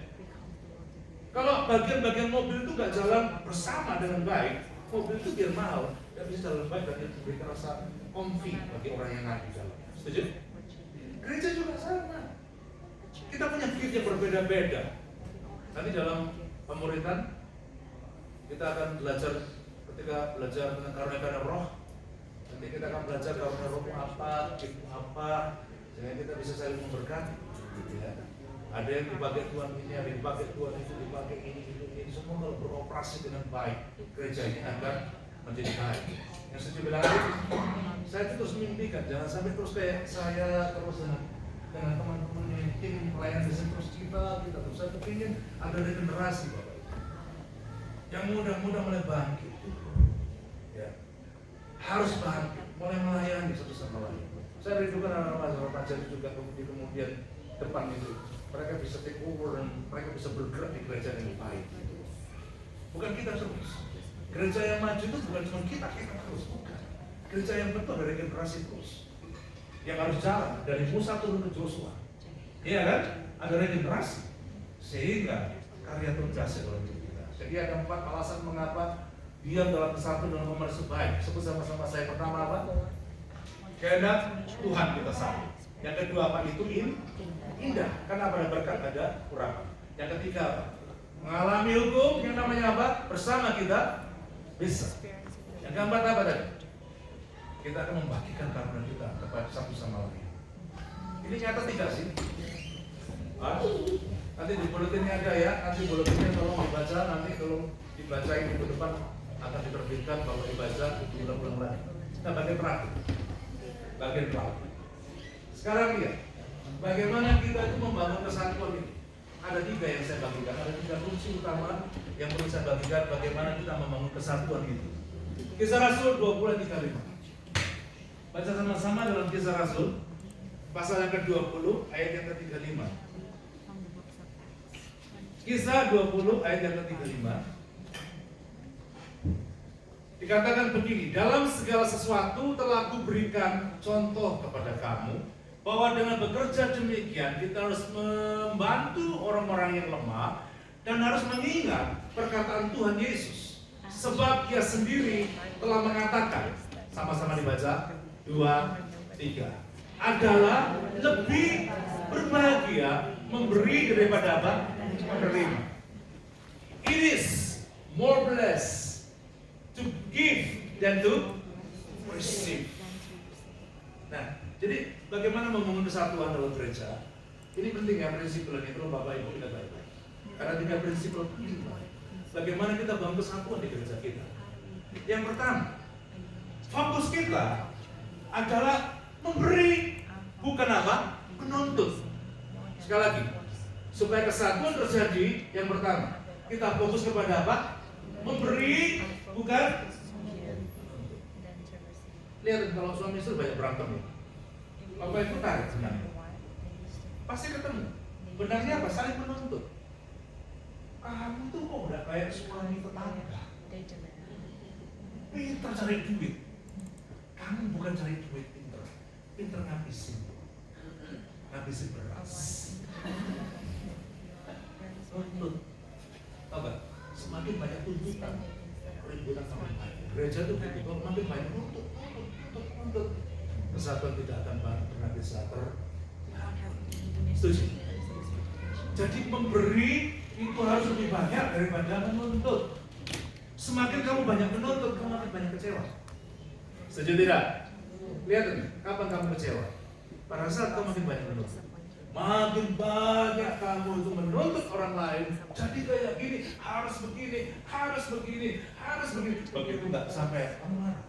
Kalau bagian-bagian mobil itu nggak jalan bersama dengan baik, mobil itu biar mahal, nggak bisa jalan baik dan memberikan rasa comfy bagi orang yang ada di dalam. Setuju? Gereja juga sama. Kita punya gift yang berbeda-beda. Nanti dalam pemuridan kita akan belajar, ketika belajar tentang karunia roh, nanti kita akan belajar karunia roh apa, gift apa, sehingga kita bisa saling memberkati. Gitu ya. Ada yang dipakai Tuhan ini, ada yang dipakai Tuhan itu, dipakai ini, semua kalau beroperasi dengan baik, gereja ini akan menjadi baik. Yang saya bilang tadi, saya terus mimpikan, jangan sampai terus kayak saya terus dengan teman-teman yang tim pelayanan di terus kita terus. Saya kepingin ada regenerasi Bapak Ibu, yang mudah-mudah mulai bangkit, ya, harus bangkit, mulai melayani satu sama lain. Saya rindukan anak-anak remaja juga di kemudian depan itu, mereka bisa take over dan mereka bisa bergerak di gereja yang baik. Bukan kita terus. Gereja yang maju itu bukan cuma kita terus, bukan. Gereja yang betul dari generasi terus. Yang harus jalan dari Musa turun ke Joshua. Iya kan? Ada regenerasi. Sehingga karya terjadi dalam hidup kita. Jadi ada 4 alasan mengapa diam dalam kesatuan dalam komunitas baik. Sebut sama-sama saya. Pertama apa? Kehendak Tuhan kita satu. Yang kedua apa? Itu indah. Karena pada berkat ada urapan. Yang ketiga apa? Mengalami hukum yang namanya apa? Bersama kita bisa. Yang keempat apa tadi? Kita akan membagikan karunia kita kepada satu sama lain. Ini nyata tidak sih? Nanti di buletinnya ada ya. Nanti buletinnya tolong dibaca. Nanti tolong dibaca ini ke depan akan diterbitkan bahwa dibaca ulang-ulang lagi. Nah, bagian terakhir. Bagian terakhir. Sekarang lihat, bagaimana kita itu membangun kesatuan ini. Ada 3 yang saya bagikan, ada 3 kunci utama yang perlu saya bagikan bagaimana kita membangun kesatuan itu. Kisah Rasul 20:35. Baca sama-sama dalam Kisah Rasul pasal yang ke-20 ayat yang ke-35. Kisah 20 ayat yang ke-35. Dikatakan begini, dalam segala sesuatu telah kuberikan contoh kepada kamu, bahwa dengan bekerja demikian kita harus membantu orang-orang yang lemah dan harus mengingat perkataan Tuhan Yesus. Sebab Dia sendiri telah mengatakan, sama-sama dibaca, 2, 3, adalah lebih berbahagia memberi daripada apa? Menerima. It is more blessed to give than to receive. Nah, jadi bagaimana membangun kesatuan dalam gereja? Ini penting ya, prinsip ini perlu Bapak Ibu kita baik-baik. Karena 3 prinsip penting. Bagaimana kita bangun kesatuan di gereja kita? Yang pertama, fokus kita adalah memberi, bukan apa? Menuntut. Sekali lagi, supaya kesatuan terjadi, yang pertama, kita fokus kepada apa? Memberi, bukan. Lihat kalau suami istri banyak berantem ya. Bapak Ibu tarik sebenarnya. Pasti ketemu. Benarnya apa? Saling menuntut. Kamu tuh kok udah kayak suami tetangga. Pintar cari duit. Kamu bukan cari duit pintar. Pintar ngabisin. Ngabisin beras. Nuntut. Tahu gak? Semakin banyak tuntutan, ributan sama gereja itu begitu. Makin banyak nuntut. Kesatuan tidak akan pernah bisa setuju. Jadi memberi itu harus lebih banyak daripada menuntut. Semakin kamu banyak menuntut, kamu makin banyak kecewa. Setuju tidak? Lihat nih, kapan kamu kecewa? Pada saat kamu makin banyak menuntut. Makin banyak kamu itu menuntut orang lain. Jadi kayak gini, harus begini, harus begini, harus begini. Begitu nggak sampai kamu marah.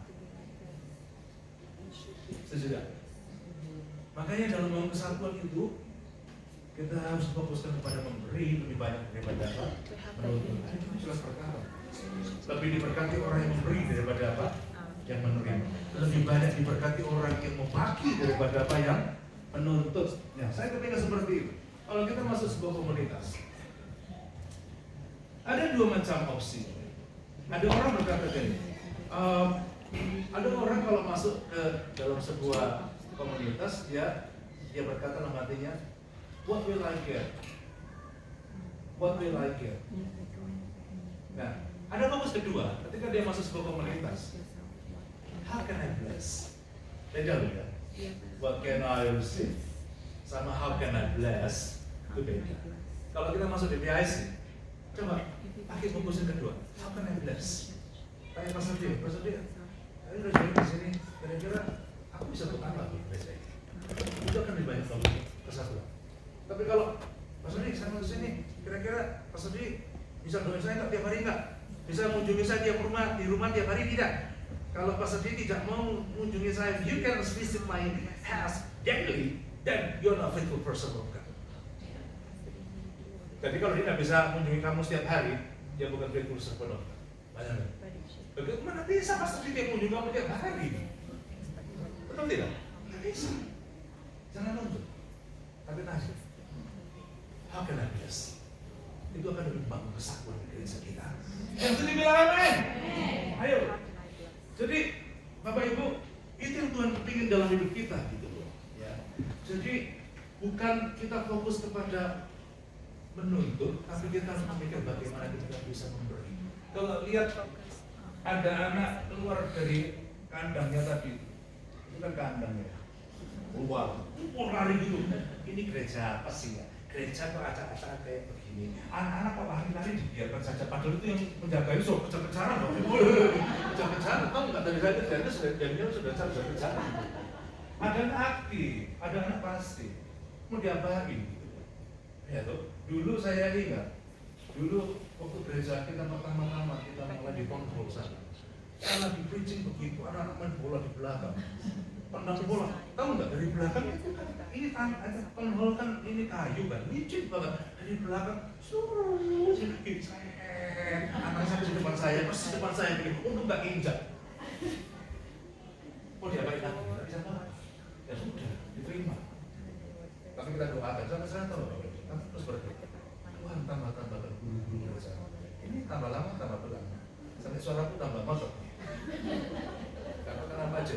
Sesudah. Makanya dalam membangun kesatuan itu kita harus fokuskan kepada memberi lebih banyak daripada apa? Menuntut. Itu jelas perkara. Lebih diberkati orang yang memberi daripada apa? yang menerima. Lebih banyak diberkati orang yang membagi daripada apa yang menuntut. Ya, saya ketika seperti itu. Kalau kita masuk sebuah komunitas, ada dua macam opsi. Ada orang berkata gini, ada orang kalau masuk ke dalam sebuah komunitas, dia berkata dalam hatinya, what will I get? What will I get? Nah, ada fokus kedua, ketika dia masuk sebuah komunitas, how can I bless? Beda loh ya. What can I receive? Sama how can I bless? Itu beda. Kalau kita masuk di PIC, coba pakai fokus yang kedua, how can I bless? Tanya Pastor D, saya udah join di sini, kira-kira aku bisa tukar lagi biasanya. Itu akan lebih banyak lagi kesatuan. Tapi kalau Pastor D, saya mau di sini, kira-kira Pastor D bisa doain saya nggak tiap hari nggak? Bisa mengunjungi saya di rumah tiap hari tidak? Kalau Pastor D tidak mau mengunjungi saya, you can visit my house daily, then you're not faithful person of God. Jadi kalau dia nggak bisa mengunjungi kamu setiap hari, dia bukan faithful servant of God. Bayangkan. Bagaimana bisa Pastor D yang mengunjungi kamu tiap hari? Betul tidak? Nggak bisa. Jangan nuntut. Tapi nasib. How can I bless? Itu akan lebih membangun kesatuan di gereja kita. Yang setuju bilang amin. Ayo. Jadi Bapak Ibu, itu yang Tuhan kepingin dalam hidup kita gitu loh. Ya. Jadi bukan kita fokus kepada menuntut, tapi kita harus memikir bagaimana kita bisa memberi. Kalau lihat ada anak keluar dari kandangnya tadi, itu kan kandangnya, keluar, lari gitu. Ini gereja apa sih ya? Gereja kok acak-acak kayak begini. Anak-anak kok lari-lari dibiarkan saja. Padahal itu yang menjaga itu kejar-kejaran loh. Kejar-kejaran, tahu nggak dari saya itu sudah kejar-kejaran. Ada anak aktif, ada anak pasti. Mau diapain? Ya tuh. Dulu saya ingat. Dulu waktu gereja kita pertama-tama kita mulai dikontrol sana. Saya lagi preaching begitu, anak-anak main bola di belakang. Pandang bola, tahu nggak dari belakang itu kan ini penghol kan ini kayu kan, licin banget dari belakang, suruh sedikit saya, anak sampai di depan saya, persis depan saya begini, untuk nggak injak. Oh diapain lagi? Nggak bisa apa? Ya sudah, diterima. Tapi kita doakan, sampai saya tahu, kita terus berdoa. Tuhan tambah-tambahkan guru-guru bersama. Ini tambah lama, tambah belang. Sampai suaraku tambah kotor. Karena kenapa aja?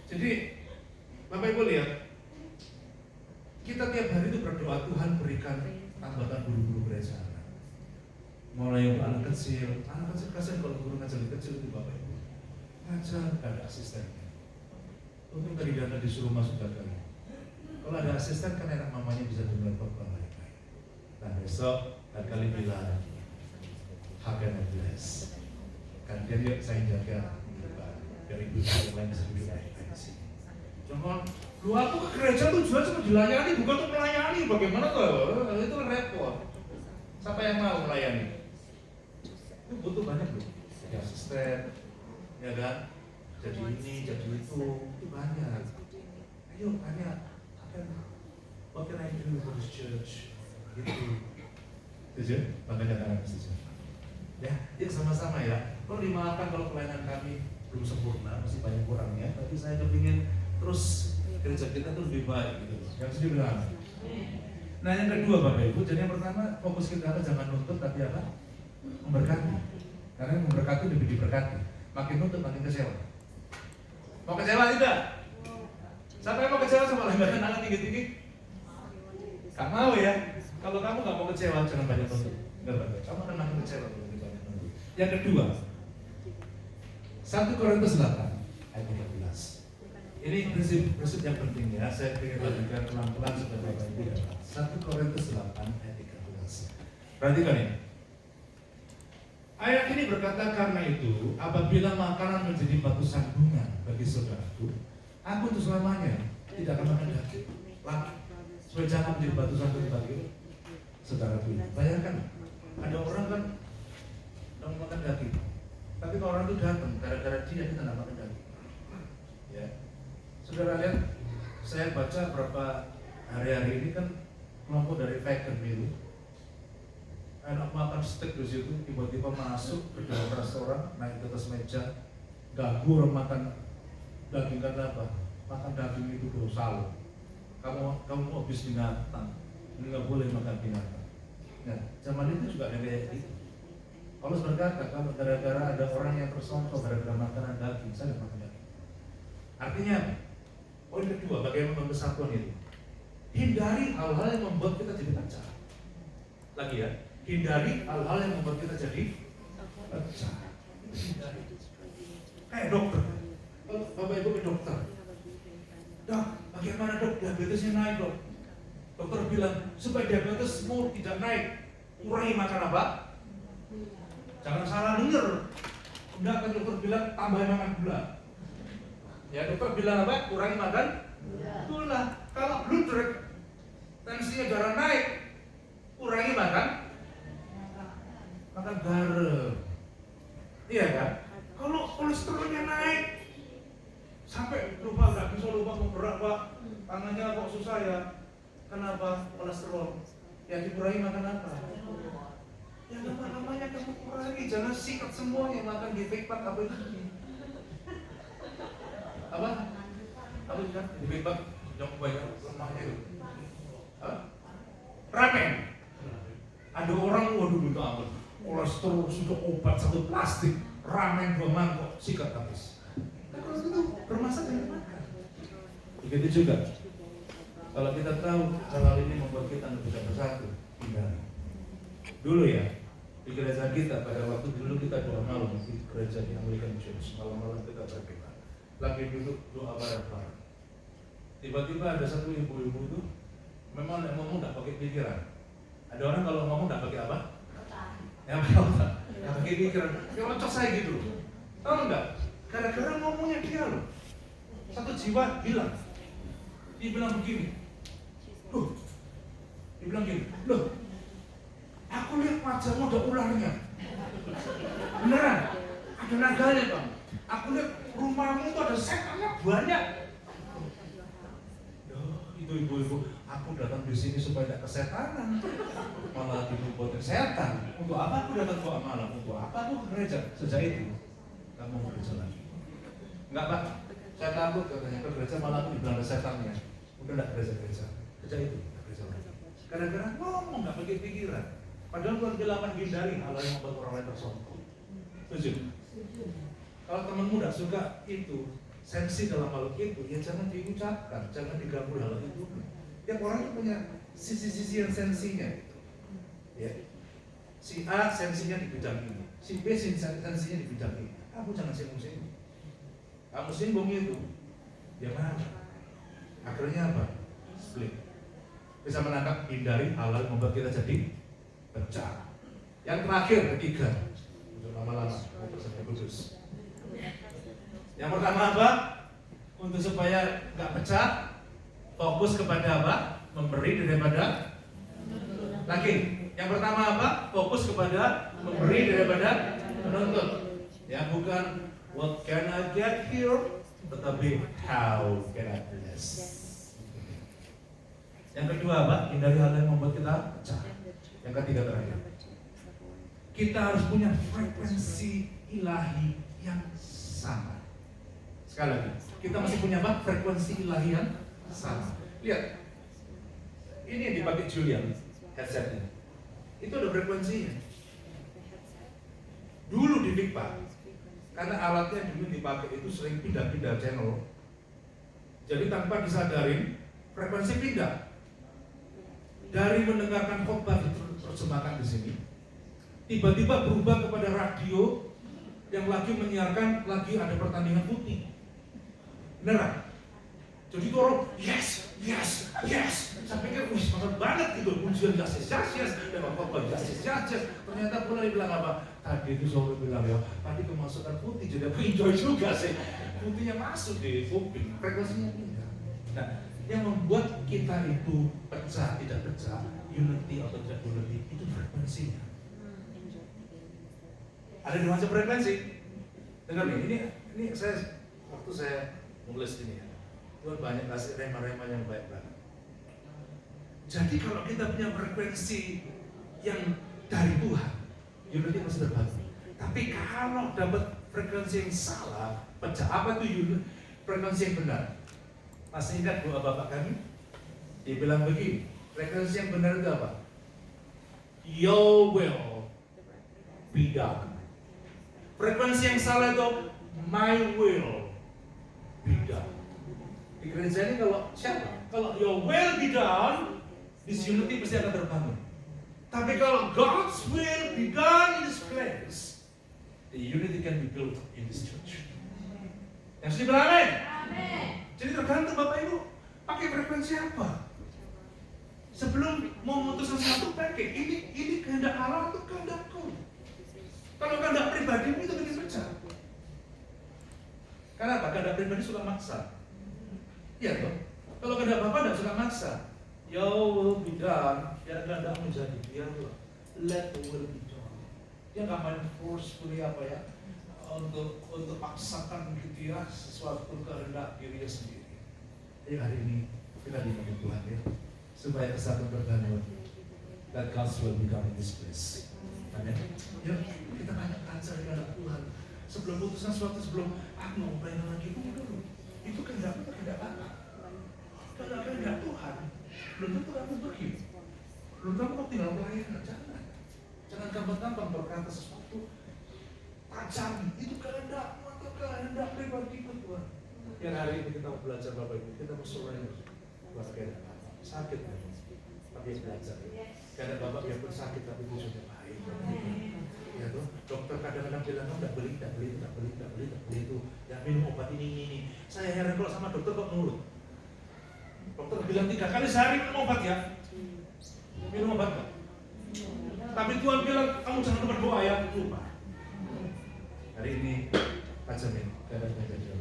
Jadi, Bapak Ibu lihat, kita tiap hari itu berdoa, Tuhan berikan tambahkan guru-guru gereja. Mulai yang anak kecil kasihan kalau guru ngajar kecil itu Bapak Ibu. Ngajar, gak ada asistennya. Untuk dari dana disuruh masuk gagal. Kalau ada asisten kan enak mamanya bisa dengar bapak baik-baik. Nah besok kali bilang, how can I bless? Kan dia saya jaga dari ibu yang lain bisa hidup baik-baik. Jangan, lu aku ke gereja tujuan cuma dilayani, bukan untuk melayani. Bagaimana tuh? Itu kan repot. Siapa yang mau melayani? Itu butuh banyak loh. Jadi asisten, ya kan? Jadi ini, jadi itu banyak. Ayo tanya, what can I do for this church? Gitu. Setuju? Makanya tangan setuju. Ya, yuk sama-sama ya. Kalau dimaafkan kalau pelayanan kami belum sempurna, masih banyak kurangnya. Tapi saya kepingin terus gereja kita terus lebih baik gitu. Yang setuju bilang. Nah yang kedua Bapak Ibu, jadi yang pertama fokus kita jangan nuntut tapi apa? Memberkati. Karena yang memberkati lebih diberkati. Makin nuntut makin kecewa. Mau kecewa tidak? Siapa yang mau kecewa sama lembaran tangan tinggi-tinggi? Gak mau ya. Kalau kamu gak mau kecewa jangan banyak nuntut. Kamu akan makin kecewa kalau banyak nuntut. Yang kedua, 1 Korintus 8 ayat 13. Ini prinsip yang penting ya. Saya ingin bagikan pelan-pelan supaya Bapak Ibu dapat. 1 Korintus 8 ayat 13. Perhatikan ini. Ayat ini berkata, karena itu apabila makanan menjadi batu sandungan bagi saudaraku, aku untuk selamanya tidak akan makan daging lagi. Supaya jangan menjadi batu sandungan bagi saudaraku. Bayangkan, ada orang kan tidak makan daging, tapi kalau orang itu datang gara-gara dia kita tidak makan daging. Ya, saudara lihat, saya baca berapa hari-hari ini kan kelompok dari vegan itu enak makan steak di situ, tiba-tiba masuk ke dalam restoran, naik ke atas meja, dagu orang makan daging karena apa? Makan daging itu dosa loh. Kamu habis binatang, nggak boleh makan binatang. Nah, zaman itu juga ada kayak gitu. Paulus berkata, kalau gara-gara ada orang yang tersongkok gara-gara makanan daging, saya nggak makan daging. Artinya, poin kedua, bagaimana kesatuan itu? Hindari hal-hal yang membuat kita jadi pecah. Lagi ya, hindari hal-hal yang membuat kita jadi pecah. Hindari. Kayak dokter. Kalau Bapak Ibu ke dokter, dok, bagaimana dok? Diabetesnya naik dok. Dokter bilang, supaya diabetesmu tidak naik, kurangi makan apa? Jangan salah dengar. Enggak, kan dokter bilang tambahin makan gula. Ya dokter bilang apa? Kurangi makan gula. Kalau blood pressure, tensinya darah naik, kurangi makan garam. Iya kan? Kalau kolesterolnya naik, sampai nggak bisa lupa mau berat pak, tangannya kok susah ya. Kenapa? Kolesterol. Ya dikurangi makan apa? Ya namanya kamu kurangi, jangan sikat semuanya makan di fake pack apa itu? Apa itu kan? Di fake pack yang banyak lemahnya itu. Ramen. Ada orang waduh minta ampun, kolesterol sudah obat satu plastik, ramen 2 mangkok, sikat habis. Nah, kalau itu bermasalah dengan makan. Begitu juga. Kalau kita tahu hal ini membuat kita tidak bersatu, hindari. Dulu ya, di gereja kita pada waktu dulu kita doa malam di gereja yang Anglican Church, malam-malam kita berdoa. Lagi duduk doa bareng-bareng. Tiba-tiba ada satu ibu-ibu itu memang ngomong tidak pakai pikiran. Ada orang kalau ngomong tidak pakai apa? Ya pakai otak, tidak pakai pikiran. Ya cocok saya gitu. Tahu nggak? Gara-gara ngomongnya dia loh. Satu jiwa bilang, dia bilang begini. Dia bilang gini, loh, aku lihat wajahmu ada ularnya. Beneran, ada naganya bang. Aku lihat rumahmu tuh ada setannya banyak. Itu ibu-ibu, aku datang di sini supaya tidak kesetanan, malah dibuatin setan. Untuk apa aku datang ke malam? Untuk apa aku ke gereja? Sejak itu, kamu mau gereja lagi? Enggak pak, saya takut katanya ke gereja malah aku dibilang ada setannya. Udah tidak gereja-gereja. Sejak itu, gereja lagi. Kadang-kadang ngomong nggak pakai pikiran. Padahal Tuhan bilang hindari hal yang membuat orang lain tersongkok. Setuju? Kalau temanmu tidak suka itu, sensi dalam hal itu, ya jangan diucapkan, jangan diganggu hal itu. Tiap orang itu punya sisi-sisi yang sensinya gitu. Ya. Si A sensinya di bidang ini, si B sensinya di bidang ini. Kamu jangan singgung-singgung. Kamu singgung itu, ya mana? Akhirnya apa? Split. Bisa menangkap, hindari hal-hal yang membuat kita jadi pecah. Yang terakhir, ketiga, untuk lama-lama, untuk sampai kudus. Yang pertama apa? Untuk supaya nggak pecah, fokus kepada apa? Memberi daripada lagi. Yang pertama apa? Fokus kepada memberi daripada menuntut. Ya bukan what can I get here, tetapi how can I bless. Yang kedua apa? Hindari hal yang membuat kita pecah. Yang ketiga terakhir, kita harus punya frekuensi ilahi yang sama. Sekali lagi, kita masih punya apa? Frekuensi ilahi yang sama. Lihat, ini yang dipakai Julian headsetnya. Itu ada frekuensinya. Dulu di Bigpa, karena alatnya dulu dipakai itu sering pindah-pindah channel. Jadi tanpa disadarin, frekuensi pindah. Dari mendengarkan khotbah diterjemahkan di sini, tiba-tiba berubah kepada radio yang lagi menyiarkan lagi ada pertandingan putih. Beneran? Jadi itu orang yes. Saya pikir semangat banget itu pujian yes. Dan khotbah yes. Ternyata mulai bilang apa? Tadi itu selalu bilang ya, tadi kemasukan putih jadi aku enjoy juga sih. Putihnya masuk di kuping, frekuensinya pindah. Nah, yang membuat kita itu pecah, tidak pecah, unity atau tidak unity, itu frekuensinya. Ada dua macam frekuensi. Dengar nih, ini waktu saya nulis ini ya, Tuhan banyak kasih rema-rema yang baik banget. Jadi kalau kita punya frekuensi yang dari Tuhan, unity masih terbagi. Tapi kalau dapat frekuensi yang salah pecah. Apa itu frekuensi yang benar? Masih ingat doa Bapak kami? Dia bilang begini, frekuensi yang benar itu apa? Your will be done. Frekuensi yang salah itu my will be done. Di gereja ini kalau siapa? Kalau your will be done, this unity pasti akan terbangun. Tapi kalau God's will be done in this place, the unity can be built in this church. Yang sudah bilang amin? Amin. Jadi tergantung Bapak Ibu pakai frekuensi apa. Sebelum mau memutuskan sesuatu pakai ini kehendak Allah atau kehendakku. Kalau kehendak pribadimu itu bikin pecah. Karena apa? Kehendak pribadi suka maksa. Iya toh? Kalau kehendak Bapak tidak suka maksa. Your will be done. Biar kehendakmu jadi. Biarlah. Let the will be done. Dia nggak main forcefully apa ya? Untuk paksakan gitu ya sesuatu kehendak dirinya sendiri. Jadi hari ini kita dipanggil Tuhan ya, supaya kesatuan terbangun. That God's will be done in this place. Amin. Ya, kita banyak ajar kepada Tuhan. Sebelum putuskan sesuatu, sebelum aku mau bayar lagi dulu. Itu kehendak Bapak. Kehendak Tuhan. Belum tentu kamu pergi. Belum tentu kamu tinggal pelayanan. Jangan gampang-gampang berkata sesuatu. Tajam, itu kehendak atau kehendak pribadi Tuhan. Yang hari ini kita mau belajar Bapak Ibu, kita mau surrender buat kehendak Bapak. Sakit tapi belajar. Kehendak Bapak biarpun sakit tapi itu sudah baik. Ya tuh, dokter kadang-kadang bilang tidak beli itu, ya minum obat ini. Saya heran kalau sama dokter kok nurut. Dokter bilang 3 kali sehari minum obat ya. Minum obat nggak? Tapi Tuhan bilang kamu jangan lupa berdoa ya, lupa. Hari ini tajamin kehendak kita.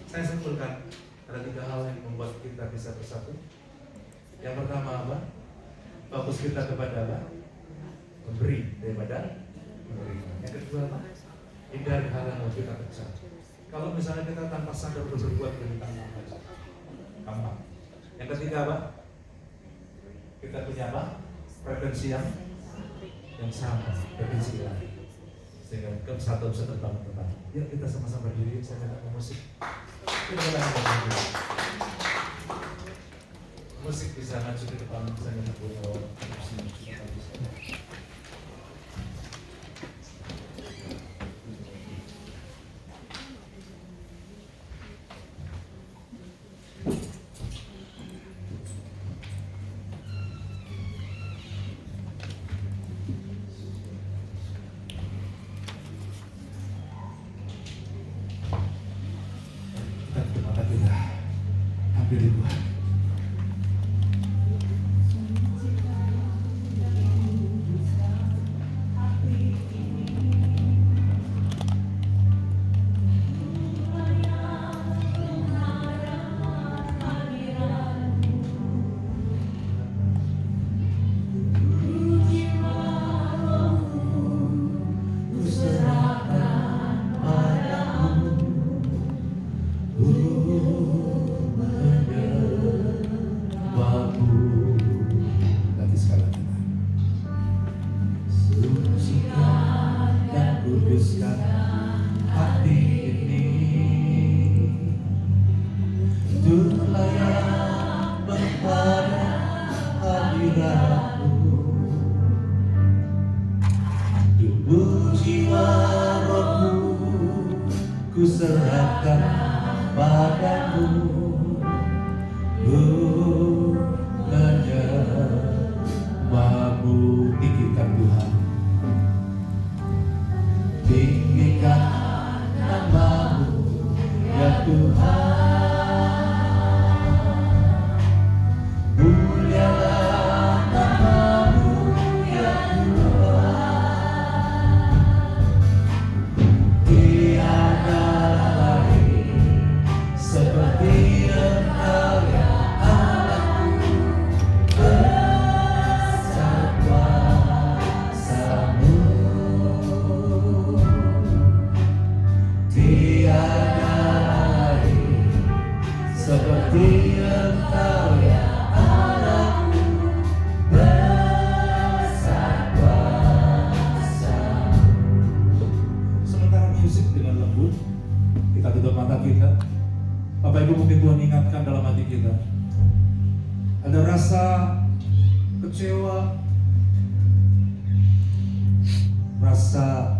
Saya simpulkan ada 3 hal yang membuat kita bisa bersatu. Yang pertama apa? Fokus kita kepada apa? Memberi daripada menerima. Yang kedua apa? Hindari hal yang mau kita pecah. Kalau misalnya kita tanpa sadar berbuat lebih gampang. Yang ketiga apa? Kita punya apa? Frekuensi yang sama, frekuensi lain. Sehingga kesatuan bisa terbangun kembali. Yuk kita sama-sama berdiri, saya minta musik. Musik bisa maju ke depan, saya minta serahkan padamu, ku menyembahmu. Tinggikan Tuhan, tinggikan namamu ya Tuhan, mulialah namamu ya Tuhan. Tiada lain seperti Ada rasa kecewa, rasa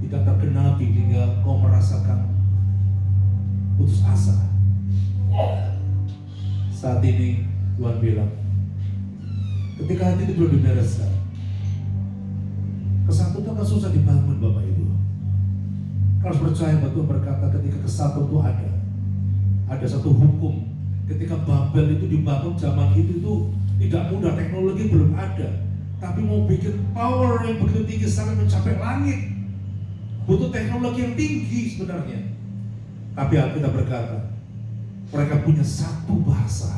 tidak tergenapi hingga kau merasakan putus asa. Saat ini Tuhan bilang, ketika hati itu belum dibereskan, kesatuan akan susah dibangun Bapak Ibu. Kau harus percaya bahwa Tuhan berkata ketika kesatuan itu ada satu hukum. Ketika Babel itu dibangun zaman itu tidak mudah, teknologi belum ada. Tapi mau bikin power yang begitu tinggi sampai mencapai langit, butuh teknologi yang tinggi sebenarnya. Tapi Alkitab berkata, mereka punya satu bahasa.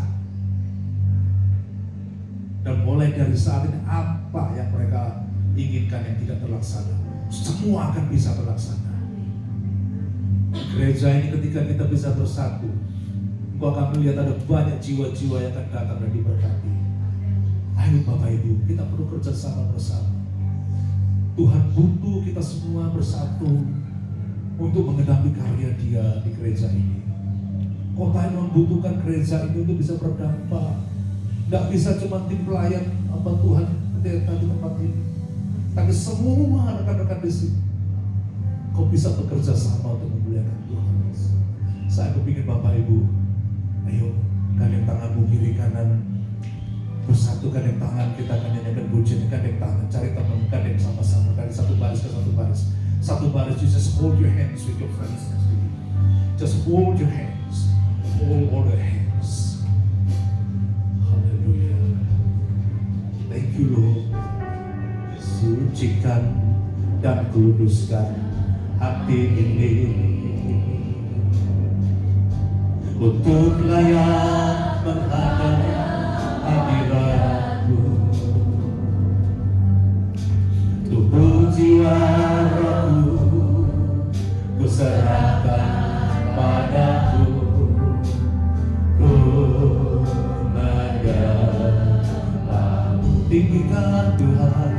Dan mulai dari saat ini apa yang mereka inginkan yang tidak terlaksana, semua akan bisa terlaksana. Gereja ini ketika kita bisa bersatu, engkau akan melihat ada banyak jiwa-jiwa yang akan datang dan diberkati. Ayo Bapak Ibu, kita perlu kerja sama bersama. Tuhan butuh kita semua bersatu untuk mengenapi karya Dia di gereja ini. Kota yang membutuhkan gereja ini untuk bisa berdampak. Nggak bisa cuma tim pelayan apa Tuhan pendeta di tempat ini, tapi semua rekan-rekan di sini. Kau bisa bekerja sama untuk memuliakan Tuhan. Saya kepingin Bapak Ibu, ayo gandeng tanganmu kiri kanan, bersatu gandeng tangan, kita akan nyanyikan pujian, gandeng tangan, cari teman, gandeng sama-sama dari satu baris ke satu baris. Satu baris, you just hold your hands with your friends next to you. Just hold your hands, hold your hands. Haleluya. Thank you Lord. Sucikan dan kuduskan hati ini untuk layak menghadap hadirat-Mu. Tubuh jiwa rohku ku serahkan padamu, ku menyembah-Mu. Tinggikan Tuhan,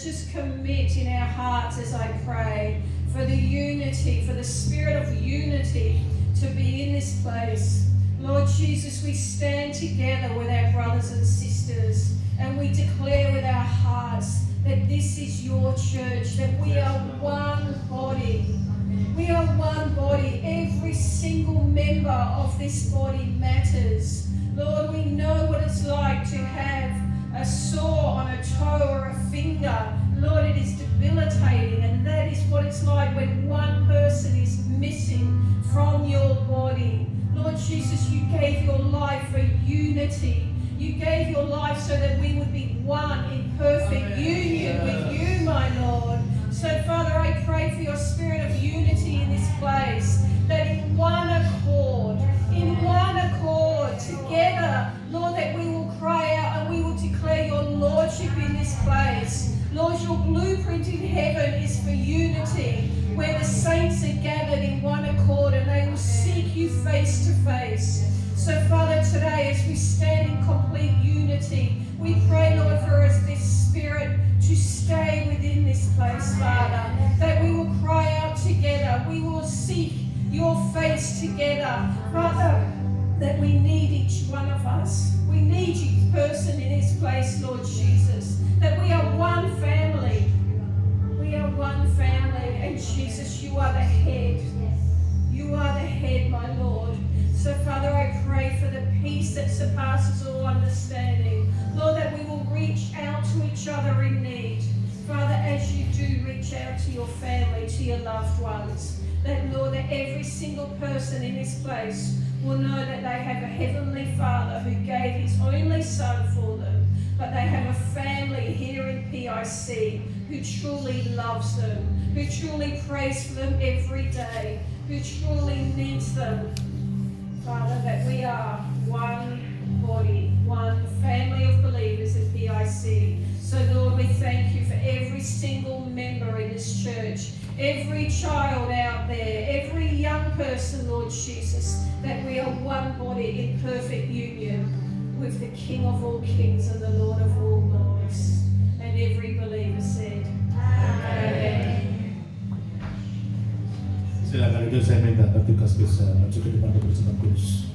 just commit in our hearts as I pray for the unity, for the spirit of unity to be in this place. Lord Jesus, we stand together with our brothers and sisters and we declare with our hearts that this is your church, that we are one body. We are one body. Every single member of this body matters. Lord, we know what it's like to have a sore on a toe or a finger. Lord, it is debilitating, and that is what it's like when one person is missing from your body. Lord Jesus, you gave your life for unity. You gave your life so that we would be one in perfect union with you, my Lord. So, Father, I pray for your spirit of unity in this place, that in place. So, Father, today as we stand in complete unity, we pray, Lord, for us this Spirit to stay within this place, Father, that we will cry out together, we will seek your face together, Father, that we need each one of us. We need each person in this place, Lord Jesus, that we are one family. We are one family, and Jesus, you are the head. You are the head, my Lord. So, Father, I pray for the peace that surpasses all understanding. Lord, that we will reach out to each other in need. Father, as you do reach out to your family, to your loved ones, that, Lord, that every single person in this place will know that they have a heavenly Father who gave his only Son for them, but they have a family here in PIC who truly loves them, who truly prays for them every day, who truly needs them. Father, that we are one body, one family of believers at PIC. So, Lord, we thank you for every single member in this church, every child out there, every young person, Lord Jesus, that we are one body in perfect union with the King of all kings and the Lord of all lords. And every believer said, Amen. Silakan itu saya minta petugas bisa maju ke depan untuk berjemaat kudus.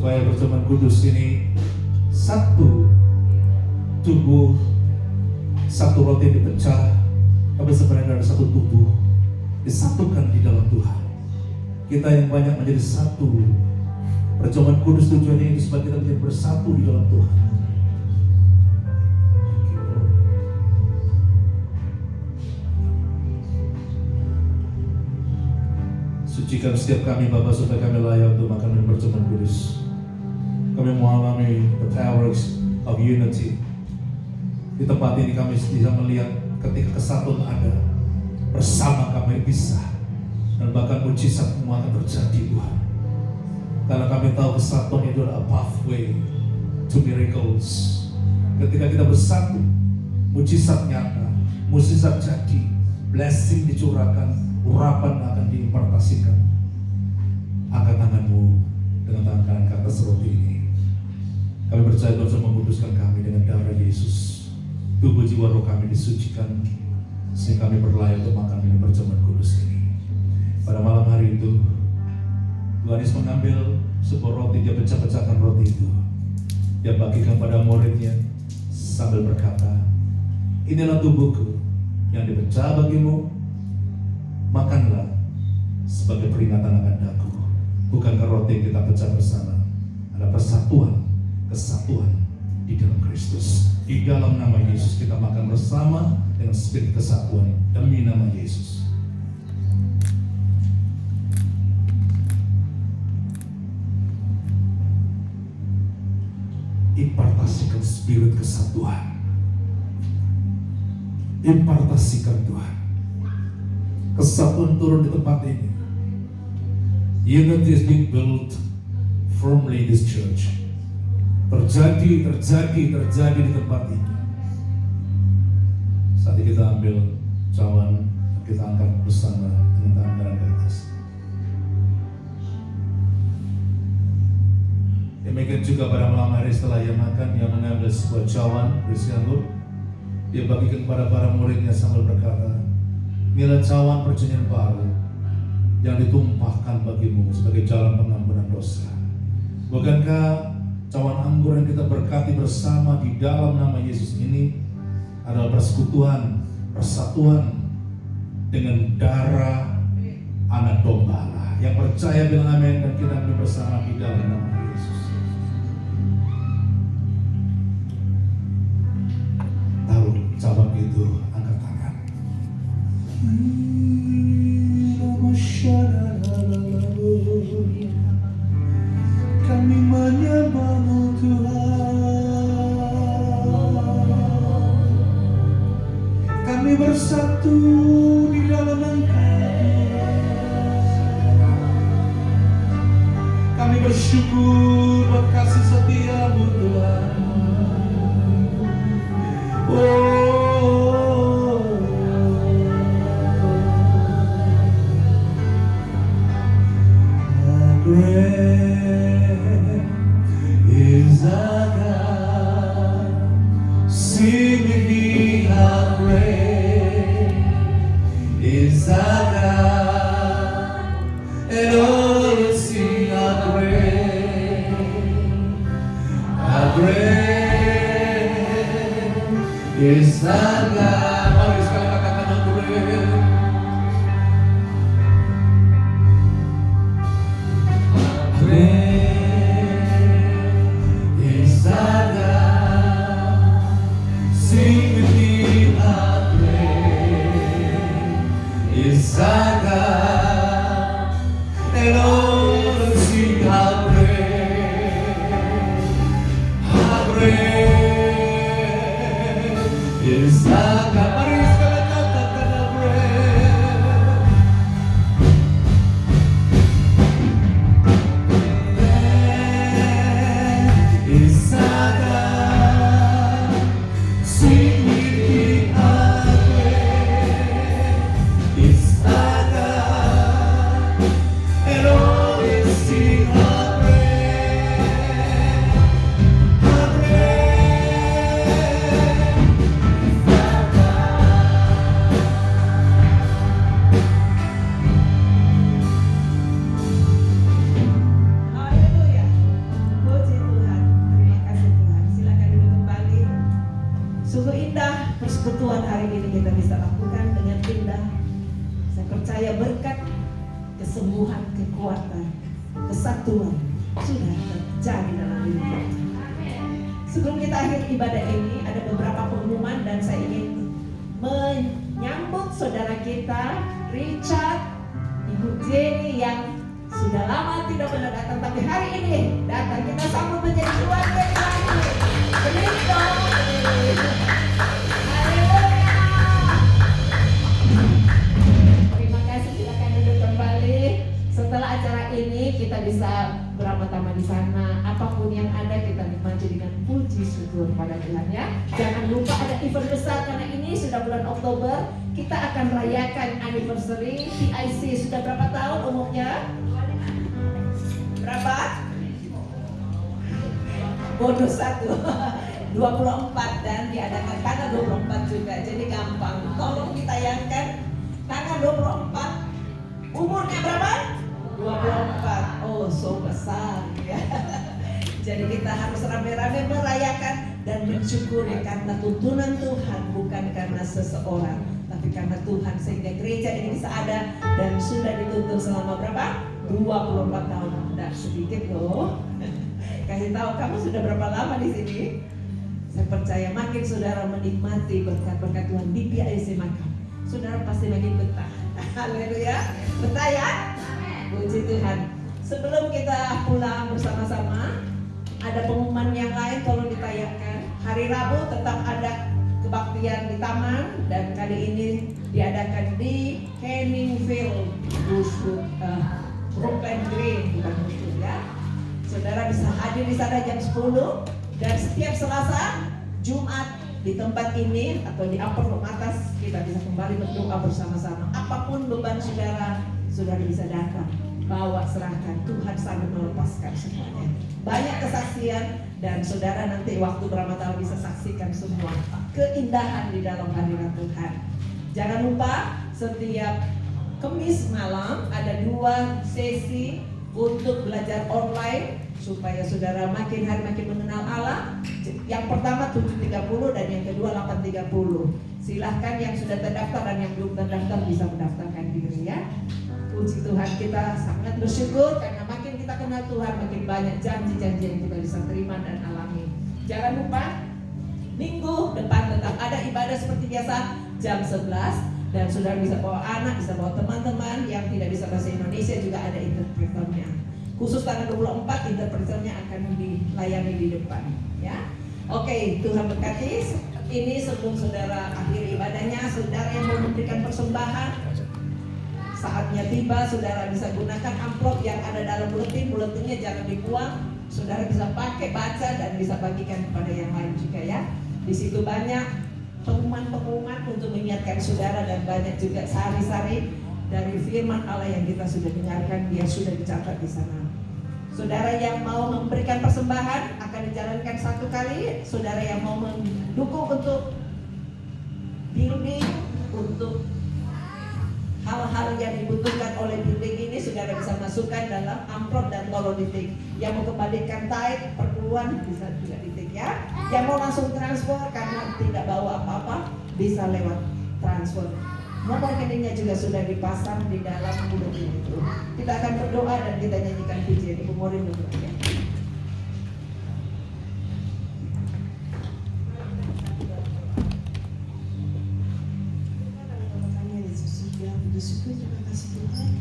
supaya perjamuan kudus ini satu tubuh, satu roti dipecah, tapi sebenarnya ada satu tubuh disatukan di dalam Tuhan. Kita yang banyak menjadi satu. Perjamuan kudus tujuannya itu supaya kita menjadi bersatu di dalam Tuhan. Sucikan setiap kami Bapa supaya kami layak untuk makan dan perjamuan kudus. Kami mengalami the power of unity. Di tempat ini kami bisa melihat ketika kesatuan ada, bersama kami bisa, dan bahkan mujizat semua akan terjadi Tuhan. Karena kami tahu kesatuan itu adalah pathway to miracles. Ketika kita bersatu, mujizat nyata, mujizat jadi, blessing dicurahkan, urapan akan diimpartasikan. Angkat tanganmu dengan tangan kanan ke atas roti ini. Kami percaya Tuhan sudah menguduskan kami dengan darah Yesus. Tubuh jiwa roh kami disucikan sehingga kami berlayak untuk makan minum perjamuan kudus ini. Pada malam hari itu Tuhan Yesus mengambil sebuah roti, dia pecah-pecahkan roti itu. Dia bagikan pada muridnya sambil berkata, inilah tubuhku yang dipecah bagimu, makanlah sebagai peringatan akan daku. Bukankah roti yang kita pecah bersama ada persatuan, kesatuan di dalam Kristus. Di dalam nama Yesus kita makan bersama dengan spirit kesatuan demi nama Yesus. Impartasikan spirit kesatuan. Impartasikan Tuhan. Kesatuan turun di tempat ini. Unity is being built firmly in this church. Terjadi di tempat ini. Saat ini kita ambil cawan, kita angkat bersama dengan tangan kanan ke atas. Demikian juga pada malam hari setelah ia makan, ia mengambil sebuah cawan berisi anggur. Dia bagikan kepada para muridnya sambil berkata, inilah cawan perjanjian baru yang ditumpahkan bagimu sebagai jalan pengampunan dosa. Bukankah cawan anggur yang kita berkati bersama di dalam nama Yesus ini adalah persekutuan, persatuan dengan darah anak domba Allah. Yang percaya bilang amin, dan kita ambil bersama di dalam nama Yesus. Tahu cabang itu, angkat tangan. Kami menyembah-Mu Tuhan. Kami bersatu di dalam Engkau. Kami bersyukur buat kasih setia-Mu Tuhan. Great is our God. Sing with me, how great is our God. And all will sing how great is our God. Mari sekali katakan how great. Persekutuan hari ini kita bisa lakukan dengan indah. Saya percaya berkat, kesembuhan, kekuatan, kesatuan sudah terjadi dalam diri kita. Sebelum kita akhir ibadah ini, ada beberapa pengumuman dan saya ingin menyambut saudara kita Richard, Ibu Jenny yang sudah lama tidak pernah datang, tapi hari ini datang. Kita sambut menjadi keluarga lagi. Berdiri dong. Terima kasih, silakan duduk kembali. Setelah acara ini kita kita bisa beramah-tamah di sana. Apapun yang ada kita nikmati dengan puji syukur pada Tuhan ya. Jangan lupa ada event besar karena ini sudah bulan Oktober. Kita akan rayakan anniversary PIC. Sudah berapa tahun umurnya? Berapa? Bonus 1 24 dan diadakan tanggal 24 juga. Jadi gampang. Tolong ditayangkan tanggal 24. Umurnya berapa? 24. Oh, so besar ya. Jadi kita harus rame-rame merayakan dan bersyukuri karena tuntunan Tuhan, bukan karena seseorang, tapi karena Tuhan, sehingga gereja ini bisa ada dan sudah dituntun selama berapa? 24 tahun. Tidak sedikit loh. Kasih tahu kamu sudah berapa lama di sini? Saya percaya makin saudara menikmati berkat-berkat Tuhan di PIC Makam, saudara pasti makin betah. Haleluya. Betah ya? Puji Tuhan. Sebelum kita pulang bersama-sama, ada pengumuman yang lain tolong ditayangkan. Hari Rabu tetap ada kebaktian di taman dan kali ini diadakan di Henningfield, Brooklyn Green, bukan Bushwood ya. Saudara bisa hadir di sana jam 10 dan setiap Selasa, Jumat di tempat ini atau di upper room atas kita bisa kembali berdoa bersama-sama. Apapun beban saudara bisa datang, bawa, serahkan. Tuhan sanggup melepaskan semuanya. Banyak kesaksian dan saudara nanti waktu beramah-tamah bisa saksikan semua keindahan di dalam hadirat Tuhan. Jangan lupa setiap Kamis malam ada 2 sesi untuk belajar online supaya saudara makin hari makin mengenal Allah. Yang pertama 7.30 dan yang kedua 8.30. Silahkan yang sudah terdaftar dan yang belum terdaftar bisa mendaftarkan diri ya. Puji Tuhan, kita sangat bersyukur karena makin kita kenal Tuhan, makin banyak janji-janji yang kita bisa terima dan alami. Jangan lupa minggu depan tetap ada ibadah seperti biasa jam 11 dan saudara bisa bawa anak, bisa bawa teman-teman yang tidak bisa bahasa Indonesia, juga ada interpreternya. Khusus tanggal 24 interpreternya akan dilayani di depan ya. Oke, Tuhan berkati. Ini sebelum saudara akhir ibadahnya, saudara yang mau memberikan persembahan, saatnya tiba. Saudara bisa gunakan amplop yang ada dalam buletinnya jangan dibuang. Saudara bisa pakai, baca dan bisa bagikan kepada yang lain juga ya. Di situ banyak pengumuman untuk mengingatkan saudara dan banyak juga sari-sari dari firman Allah yang kita sudah dengarkan, dia sudah dicatat di sana. Saudara yang mau memberikan persembahan akan dijalankan 1 kali. Saudara yang mau mendukung untuk building, untuk hal-hal yang dibutuhkan oleh building ini, saudara bisa masukkan dalam amplop dan tolong ditik. Yang mau kembalikan tithe, perpuluhan bisa juga ditik ya. Yang mau langsung transfer karena tidak bawa apa-apa bisa lewat transfer. Nomor rekeningnya juga sudah dipasang di dalam buletin itu. Kita akan berdoa dan kita nyanyikan pujian. Ibu Morin dulu ya. Bersyukur, terima kasih Tuhan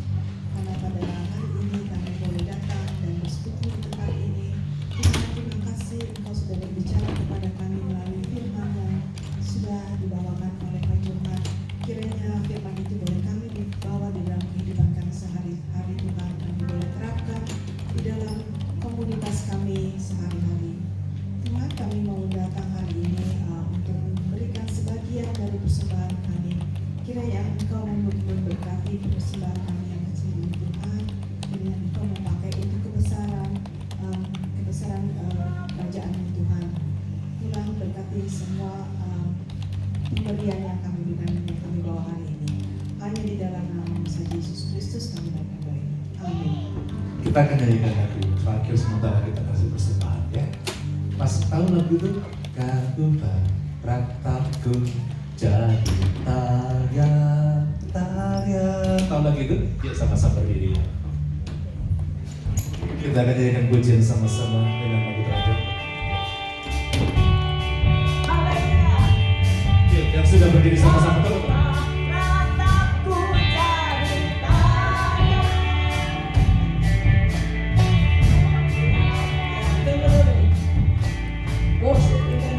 karena pada hari ini kami boleh datang dan bersekutu di tempat ini. Tuhan, terima kasih Engkau sudah berbicara kepada kami melalui firman yang sudah dibawakan oleh Pak Johan. Kiranya firman itu boleh kami dibawa di dalam kehidupan kami sehari-hari Tuhan, kami boleh terapkan di dalam komunitas kami sehari-hari. Tuhan, kami mau datang hari ini untuk memberikan sebagian dari persembahan kami. Kiranya Engkau memberkati persembahan kami yang kecil ini Tuhan. Kiranya Engkau memakai untuk kebesaran kerajaan Tuhan. Tuhan berkati semua pemberian yang kami berikan, yang kami bawa hari ini. Hanya di dalam nama Yesus Kristus kami berdoa. Amin. Kita akan nyanyikan lagu terakhir sementara kita kasih persembahan ya. Masih tahu lagu itu? Katuban rataku jadi tarian. Tahu lagi itu? Ya sama-sama berdiri. Kita akan nyanyikan pujian sama-sama dengan lagu terakhir. Ya, yang sudah berdiri sama-sama tuh.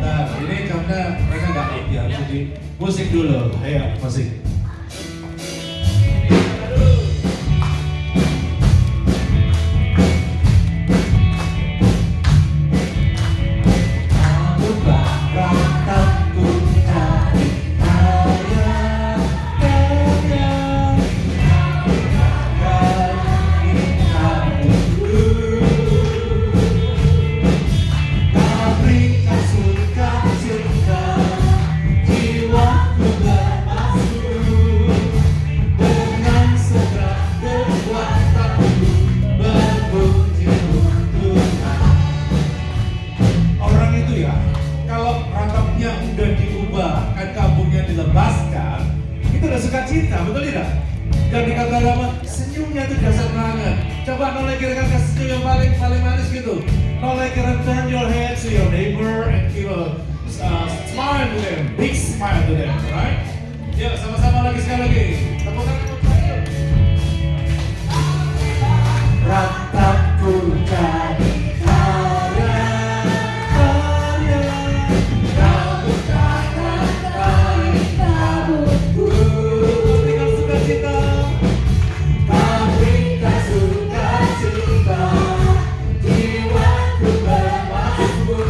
Nah, ini karena mereka nggak latihan, jadi musik dulu. Ayo, musik. Dan dikatakan apa? Senyumnya itu dasar banget. Coba noleh kiri kanan kasih senyum yang paling manis gitu. Noleh kiri, turn your head to your neighbor and give a smile to them, big smile to them, right? Ya, sama-sama lagi sekali lagi. Tepuk tangan untuk saya. Rataku jadi karya, kamu takkan tarik rambutku. Berikan sukacita. Berikan sukacita, jiwaku bermasku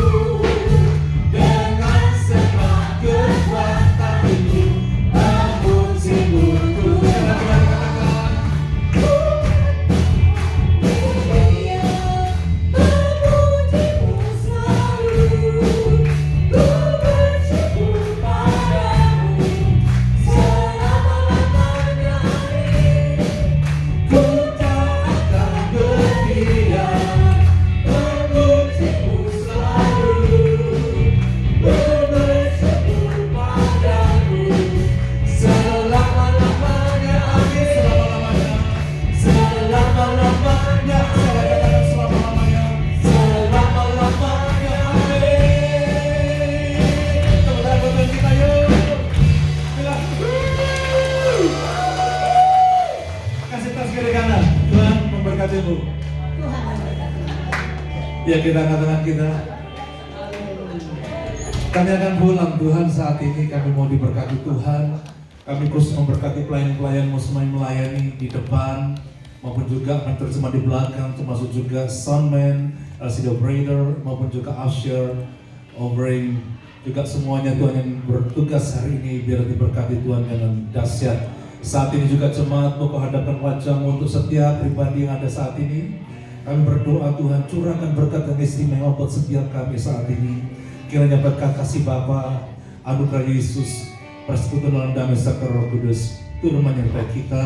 dengan segenap kekuatan ini, memujimu Tuhan. Memujimu selalu, ku bersyukur padamu selama-lamanya. Ku tak akan berdiam, memujimu selalu, ku bersyukur padamu selama-lamanya. Amin. Selama-lamanya. Selama-lamanya, Saya katakan selama-lamanya. selama-lamanya. Amin. Tepuk tangan buat kita yuk. Bilang, kasih tas kiri kanan. Tuhan memberkatimu. Tuhan memberkati. Ya, kita angkat tangan kita. Kami akan pulang Tuhan, saat ini kami mau diberkati Tuhan. Kami terus memberkati pelayan-pelayanmu semua yang melayani di depan maupun juga terjemah di belakang, termasuk juga soundman, LCD operator maupun juga usher, overing, juga semuanya Tuhan yang bertugas hari ini biar diberkati Tuhan dengan dahsyat. Saat ini juga jemaat-Mu Kau hadapkan wajah-Mu untuk setiap pribadi yang ada saat ini. Kami berdoa Tuhan, curahkan berkat yang istimewa buat setiap kami saat ini. Kiranya berkat kasih Bapa, anugerah Yesus, persekutuan dalam damai serta Roh Kudus turun menyertai kita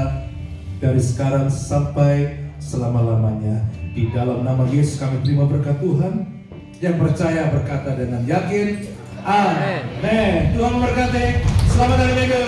dari sekarang sampai selama-lamanya. Di dalam nama Yesus kami terima berkat Tuhan. Yang percaya berkata dengan yakin, Amin. Tuhan memberkati. Selamat hari Minggu.